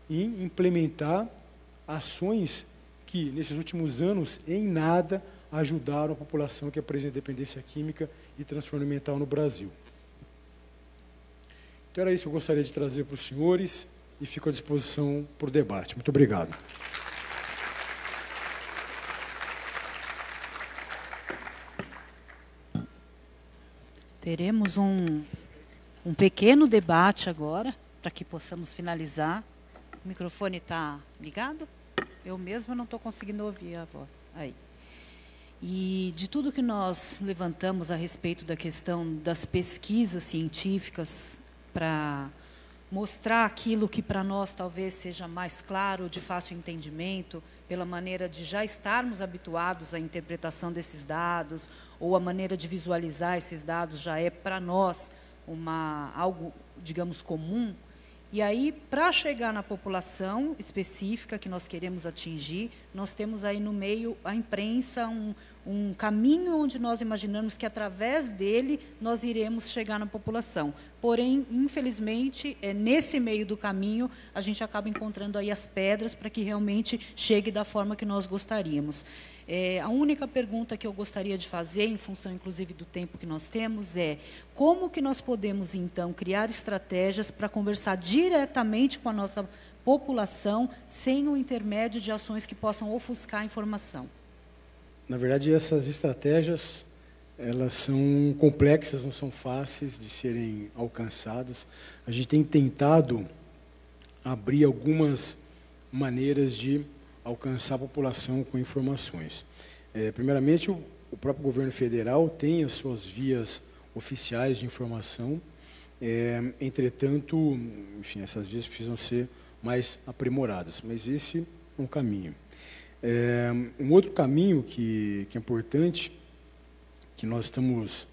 em implementar ações que, nesses últimos anos, em nada ajudaram a população que apresenta dependência química e transtorno mental no Brasil. Então, era isso que eu gostaria de trazer para os senhores e fico à disposição para o debate. Muito obrigado. Teremos um pequeno debate agora, para que possamos finalizar. O microfone está ligado? Eu mesma não estou conseguindo ouvir a voz. Aí. E de tudo que nós levantamos a respeito da questão das pesquisas científicas para mostrar aquilo que para nós talvez seja mais claro, de fácil entendimento, pela maneira de já estarmos habituados à interpretação desses dados, ou a maneira de visualizar esses dados já é para nós algo, digamos, comum. E aí, para chegar na população específica que nós queremos atingir, nós temos aí no meio a imprensa, um caminho onde nós imaginamos que, através dele, nós iremos chegar na população. Porém, infelizmente, nesse meio do caminho, a gente acaba encontrando aí as pedras para que realmente chegue da forma que nós gostaríamos. A única pergunta que eu gostaria de fazer, em função, inclusive, do tempo que nós temos, é como que nós podemos, então, criar estratégias para conversar diretamente com a nossa população sem o intermédio de ações que possam ofuscar a informação? Na verdade, essas estratégias, elas são complexas, não são fáceis de serem alcançadas. A gente tem tentado abrir algumas maneiras de alcançar a população com informações. Primeiramente, o próprio governo federal tem as suas vias oficiais de informação, entretanto, enfim, essas vias precisam ser mais aprimoradas, mas esse é um caminho. Um outro caminho que é importante, que nós estamos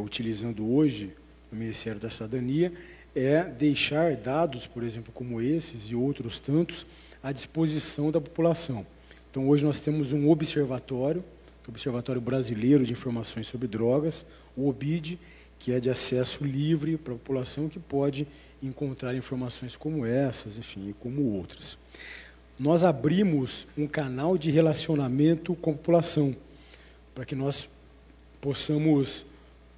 utilizando hoje no Ministério da Cidadania, é deixar dados, por exemplo, como esses e outros tantos, à disposição da população. Então, hoje nós temos um observatório, que é o Observatório Brasileiro de Informações sobre Drogas, o OBID, que é de acesso livre para a população, que pode encontrar informações como essas, enfim, e como outras. Nós abrimos um canal de relacionamento com a população, para que nós possamos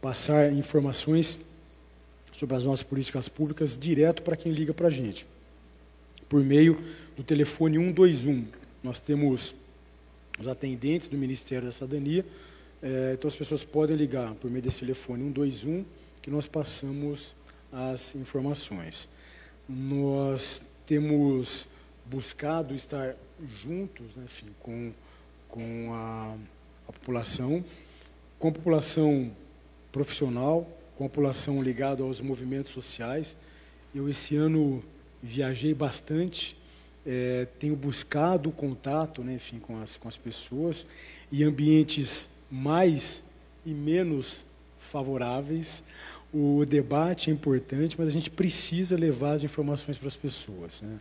passar informações sobre as nossas políticas públicas direto para quem liga para a gente. Por meio do telefone 121, nós temos os atendentes do Ministério da Cidadania, então as pessoas podem ligar por meio desse telefone 121, que nós passamos as informações. Nós temos buscado estar juntos, né, enfim, com a população profissional, com a população ligada aos movimentos sociais. Eu, esse ano, viajei bastante, tenho buscado contato, né, enfim, com as pessoas, e ambientes mais e menos favoráveis. O debate é importante, mas a gente precisa levar as informações para as pessoas, né?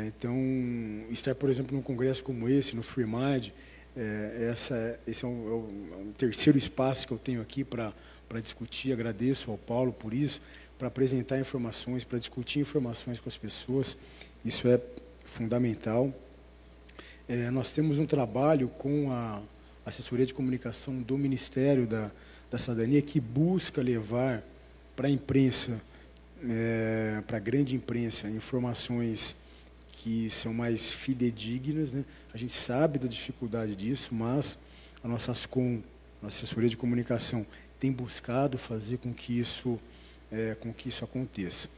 Então, estar, por exemplo, num congresso como esse, no Free Mind, esse é um terceiro espaço que eu tenho aqui para discutir. Agradeço ao Paulo por isso, para apresentar informações, para discutir informações com as pessoas. Isso é fundamental. Nós temos um trabalho com a assessoria de comunicação do Ministério da Cidadania, que busca levar para a imprensa, para a grande imprensa, informações que são mais fidedignas, né? A gente sabe da dificuldade disso, mas a nossa ASCOM, a assessoria de comunicação, tem buscado fazer com que isso aconteça.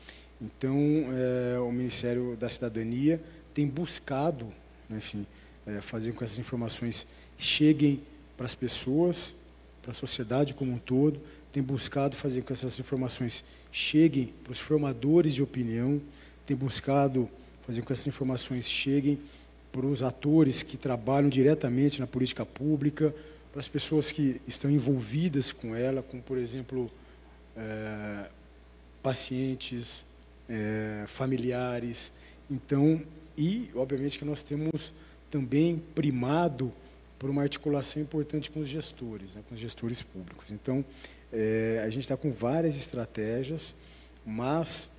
Então, o Ministério da Cidadania tem buscado, né, enfim, fazer com que essas informações cheguem para as pessoas, para a sociedade como um todo, tem buscado fazer com que essas informações cheguem para os formadores de opinião, tem buscado fazer com que essas informações cheguem para os atores que trabalham diretamente na política pública, para as pessoas que estão envolvidas com ela, como, por exemplo, pacientes, familiares. Então, e, obviamente, que nós temos também primado por uma articulação importante com os gestores, né, com os gestores públicos. Então, a gente está com várias estratégias, mas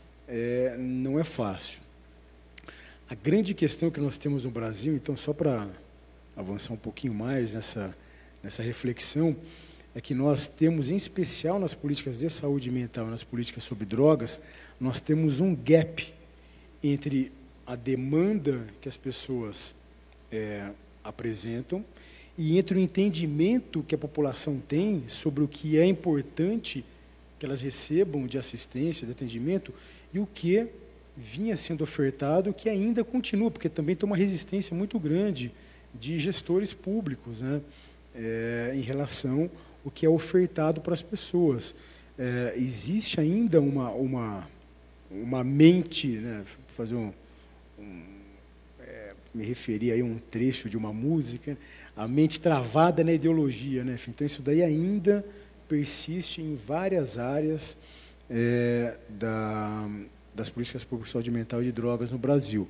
não é fácil. A grande questão que nós temos no Brasil, então, só para avançar um pouquinho mais nessa reflexão, é que nós temos, em especial nas políticas de saúde mental, nas políticas sobre drogas, nós temos um gap entre a demanda que as pessoas apresentam e entre o entendimento que a população tem sobre o que é importante que elas recebam de assistência, de atendimento, e o que vinha sendo ofertado, que ainda continua, porque também tem uma resistência muito grande de gestores públicos, né, em relação ao que é ofertado para as pessoas. Existe ainda uma mente, né, fazer me referir aí a um trecho de uma música, a mente travada na ideologia, né? Então, isso daí ainda persiste em várias áreas das políticas públicas de saúde mental e de drogas no Brasil.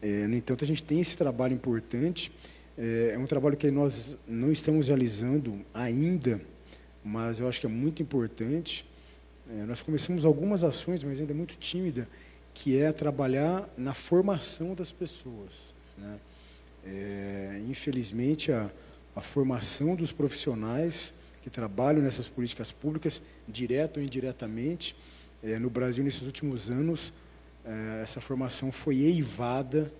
No entanto, a gente tem esse trabalho importante, é um trabalho que nós não estamos realizando ainda, mas eu acho que é muito importante. Nós começamos algumas ações, mas ainda muito tímida, que é trabalhar na formação das pessoas, né? Infelizmente, a formação dos profissionais que trabalham nessas políticas públicas, direto ou indiretamente, no Brasil, nesses últimos anos, essa formação foi eivada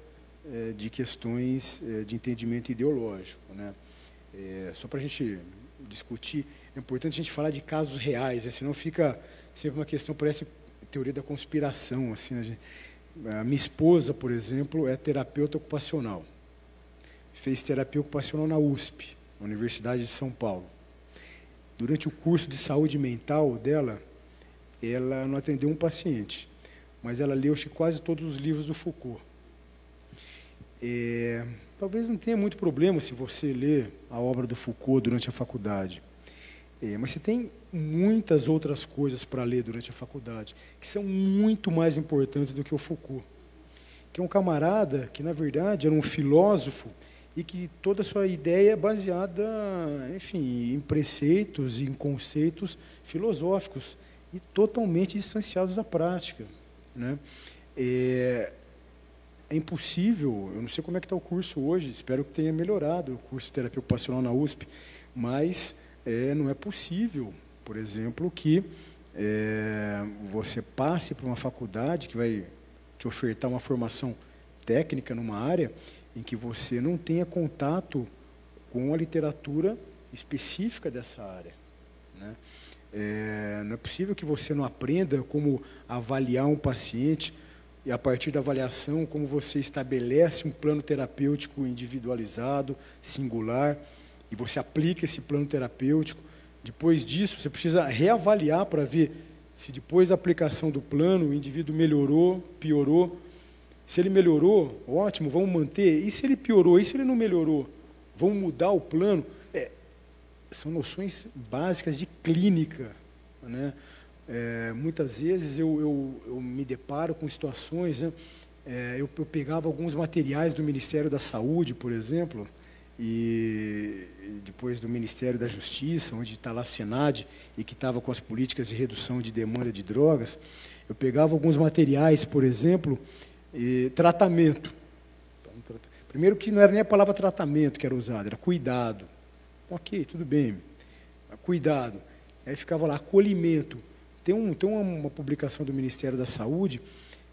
de questões de entendimento ideológico, né? Só para a gente discutir, é importante a gente falar de casos reais, né? Senão fica sempre uma questão, parece teoria da conspiração. Assim, a minha esposa, por exemplo, é terapeuta ocupacional. Fez terapia ocupacional na USP, Universidade de São Paulo. Durante o curso de saúde mental dela, ela não atendeu um paciente, mas ela leu quase todos os livros do Foucault. Talvez não tenha muito problema se você ler a obra do Foucault durante a faculdade, mas você tem muitas outras coisas para ler durante a faculdade, que são muito mais importantes do que o Foucault, que é um camarada que, na verdade, era um filósofo e que toda a sua ideia é baseada, enfim, em preceitos e em conceitos filosóficos e totalmente distanciados da prática, né? É impossível, eu não sei como é que está o curso hoje, espero que tenha melhorado o curso de terapia ocupacional na USP, mas não é possível, por exemplo, que você passe por uma faculdade que vai te ofertar uma formação técnica numa área em que você não tenha contato com a literatura específica dessa área, né? Não é possível que você não aprenda como avaliar um paciente e, a partir da avaliação, como você estabelece um plano terapêutico individualizado, singular, e você aplica esse plano terapêutico. Depois disso, você precisa reavaliar para ver se, depois da aplicação do plano, o indivíduo melhorou, piorou. Se ele melhorou, ótimo, vamos manter. E se ele piorou? E se ele não melhorou? Vamos mudar o plano? São noções básicas de clínica, né? Muitas vezes eu me deparo com situações, né? Eu pegava alguns materiais do Ministério da Saúde, por exemplo, e depois do Ministério da Justiça, onde está lá a Senad, e que estava com as políticas de redução de demanda de drogas. Eu pegava alguns materiais, por exemplo, tratamento. Primeiro que não era nem a palavra tratamento que era usada, era cuidado. Ok, tudo bem, cuidado. Aí ficava lá, acolhimento. Tem uma publicação do Ministério da Saúde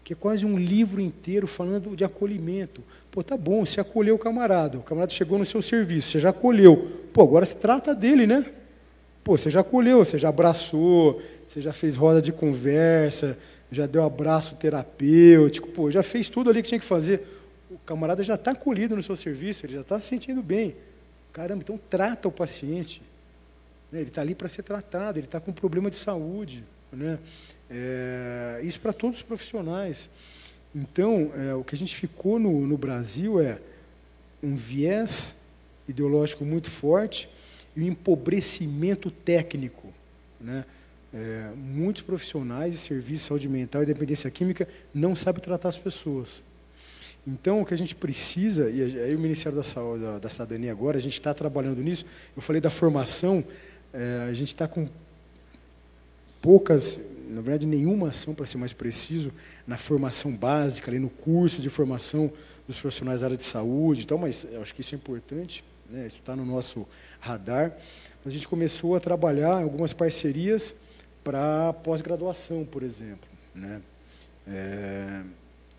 que é quase um livro inteiro falando de acolhimento. Pô, tá bom, você acolheu o camarada chegou no seu serviço, você já acolheu. Pô, agora se trata dele, né? Pô, você já acolheu, você já abraçou, você já fez roda de conversa, já deu abraço terapêutico, pô, já fez tudo ali que tinha que fazer. O camarada já está acolhido no seu serviço, ele já está se sentindo bem. Caramba, então trata o paciente, né? Ele está ali para ser tratado, ele está com um problema de saúde, né? Isso para todos os profissionais. Então, o que a gente ficou no Brasil é um viés ideológico muito forte e um empobrecimento técnico, né? Muitos profissionais de serviço de saúde mental e dependência química não sabem tratar as pessoas. Então, o que a gente precisa, e aí o Ministério da Saúde, da Cidadania agora, a gente está trabalhando nisso. Eu falei da formação, a gente está com poucas, na verdade nenhuma ação, para ser mais preciso, na formação básica, ali no curso de formação dos profissionais da área de saúde e tal, mas eu acho que isso é importante, né? Isso está no nosso radar. A gente começou a trabalhar algumas parcerias para pós-graduação, por exemplo, né?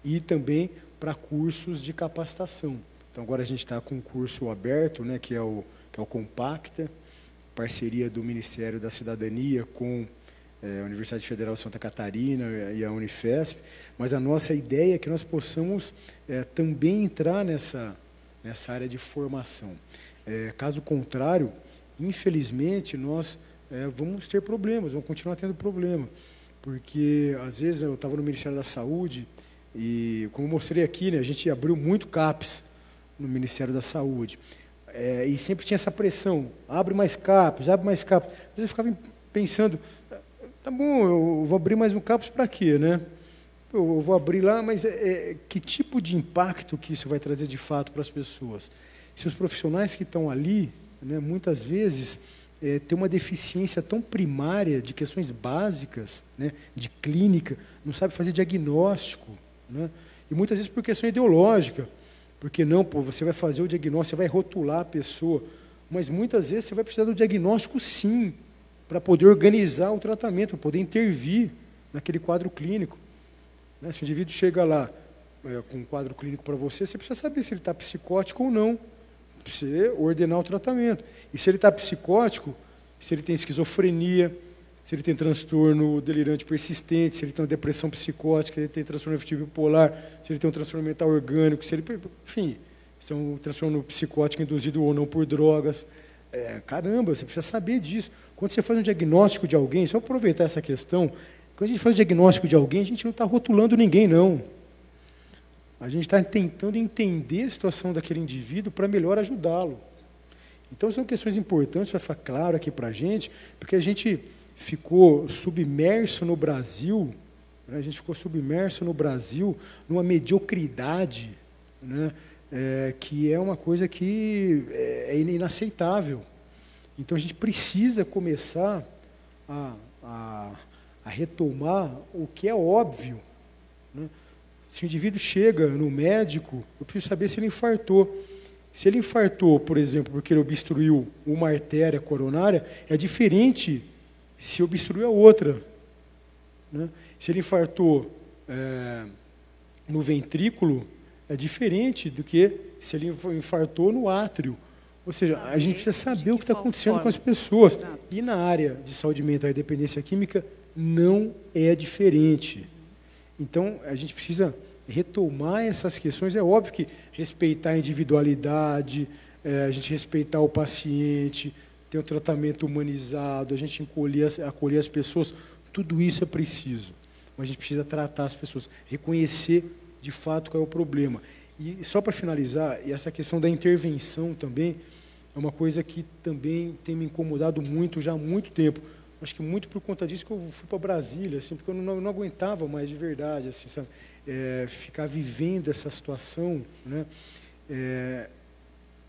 E também para cursos de capacitação. Então, agora a gente está com um curso aberto, né, que é o Compacta, parceria do Ministério da Cidadania com a Universidade Federal de Santa Catarina e a Unifesp, mas a nossa ideia é que nós possamos também entrar nessa área de formação. Caso contrário, infelizmente, nós vamos ter problemas, vamos continuar tendo problema, porque, às vezes, eu estava no Ministério da Saúde e, como mostrei aqui, né, a gente abriu muito CAPS no Ministério da Saúde, e sempre tinha essa pressão, abre mais CAPS, abre mais CAPS. Às vezes eu ficava pensando, tá bom, eu vou abrir mais um CAPS para quê, né? Eu vou abrir lá, mas que tipo de impacto que isso vai trazer de fato para as pessoas? Se os profissionais que estão ali, né, muitas vezes, têm uma deficiência tão primária de questões básicas, né, de clínica, não sabe fazer diagnóstico, né? E muitas vezes por questão ideológica, porque não, pô, você vai fazer o diagnóstico, você vai rotular a pessoa, mas muitas vezes você vai precisar do diagnóstico sim, para poder organizar o tratamento, para poder intervir naquele quadro clínico. Né? Se o indivíduo chega lá com um quadro clínico para você, você precisa saber se ele está psicótico ou não, para você ordenar o tratamento. E se ele está psicótico, se ele tem esquizofrenia, se ele tem transtorno delirante persistente, se ele tem uma depressão psicótica, se ele tem transtorno afetivo bipolar, se ele tem um transtorno mental orgânico, se ele, enfim, se é um transtorno psicótico induzido ou não por drogas. Caramba, você precisa saber disso. Quando você faz um diagnóstico de alguém, só aproveitar essa questão, quando a gente faz um diagnóstico de alguém, a gente não está rotulando ninguém, não. A gente está tentando entender a situação daquele indivíduo para melhor ajudá-lo. Então, são questões importantes para ficar claro aqui para a gente, porque a gente ficou submerso no Brasil, né, numa mediocridade, né, que é uma coisa que é inaceitável. Então, a gente precisa começar a retomar o que é óbvio. Né? Se o indivíduo chega no médico, eu preciso saber se ele infartou. Se ele infartou, por exemplo, porque ele obstruiu uma artéria coronária, é diferente se obstruiu a outra. Né? Se ele infartou no ventrículo, é diferente do que se ele infartou no átrio. Ou seja, a gente precisa saber o que está acontecendo com as pessoas. E na área de saúde mental e dependência química, não é diferente. Então, a gente precisa retomar essas questões. É óbvio que respeitar a individualidade, a gente respeitar o paciente, ter um tratamento humanizado, a gente acolher as pessoas, tudo isso é preciso. Mas a gente precisa tratar as pessoas, reconhecer de fato qual é o problema. E só para finalizar, essa questão da intervenção também é uma coisa que também tem me incomodado muito já há muito tempo. Acho que muito por conta disso que eu fui para Brasília, assim, porque eu não aguentava mais de verdade, assim, sabe? Ficar vivendo essa situação, né?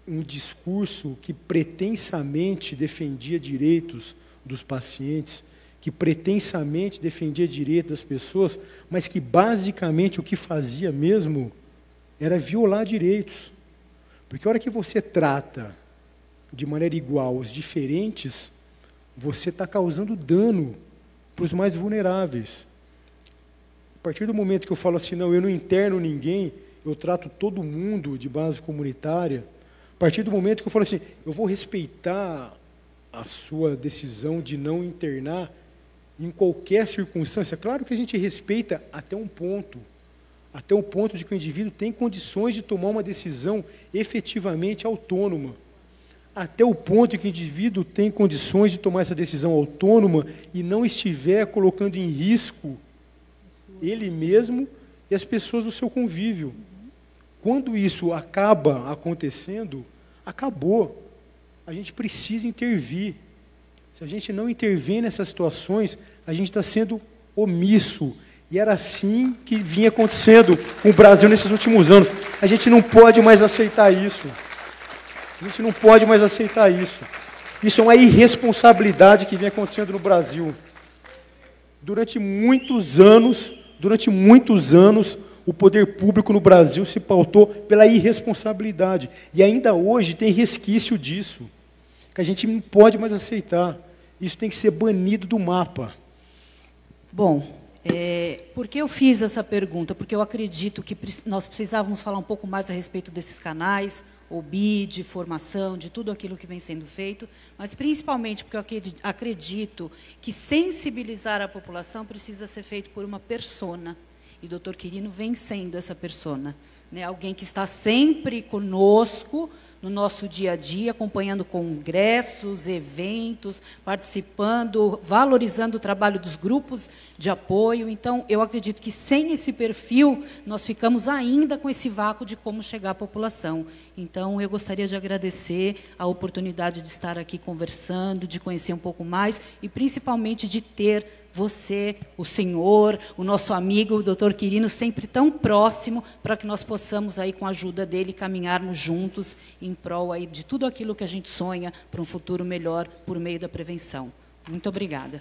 Um discurso que pretensamente defendia direitos dos pacientes, que pretensamente defendia direitos das pessoas, mas que basicamente o que fazia mesmo era violar direitos. Porque a hora que você trata de maneira igual os diferentes, você está causando dano para os mais vulneráveis. A partir do momento que eu falo assim, não, eu não interno ninguém, eu trato todo mundo de base comunitária, a partir do momento que eu falo assim, eu vou respeitar a sua decisão de não internar em qualquer circunstância, claro que a gente respeita até um ponto de que o indivíduo tem condições de tomar uma decisão efetivamente autônoma, até o ponto em que o indivíduo tem condições de tomar essa decisão autônoma e não estiver colocando em risco ele mesmo e as pessoas do seu convívio. Quando isso acaba acontecendo, acabou. A gente precisa intervir. Se a gente não intervém nessas situações, a gente está sendo omisso. E era assim que vinha acontecendo com o Brasil nesses últimos anos. A gente não pode mais aceitar isso. A gente não pode mais aceitar isso. Isso é uma irresponsabilidade que vem acontecendo no Brasil. Durante muitos anos, o poder público no Brasil se pautou pela irresponsabilidade. E ainda hoje tem resquício disso, que a gente não pode mais aceitar. Isso tem que ser banido do mapa. Bom, por que eu fiz essa pergunta? Porque eu acredito que nós precisávamos falar um pouco mais a respeito desses canais, OBID, formação, de tudo aquilo que vem sendo feito, mas principalmente porque eu acredito que sensibilizar a população precisa ser feito por uma persona. E o Dr. Quirino vem sendo essa persona, né? Alguém que está sempre conosco, no nosso dia a dia, acompanhando congressos, eventos, participando, valorizando o trabalho dos grupos de apoio. Então, eu acredito que sem esse perfil, nós ficamos ainda com esse vácuo de como chegar à população. Então, eu gostaria de agradecer a oportunidade de estar aqui conversando, de conhecer um pouco mais e, principalmente, de ter você, o senhor, o nosso amigo, o Dr. Quirino, sempre tão próximo para que nós possamos, aí, com a ajuda dele, caminharmos juntos em prol aí, de tudo aquilo que a gente sonha para um futuro melhor por meio da prevenção. Muito obrigada.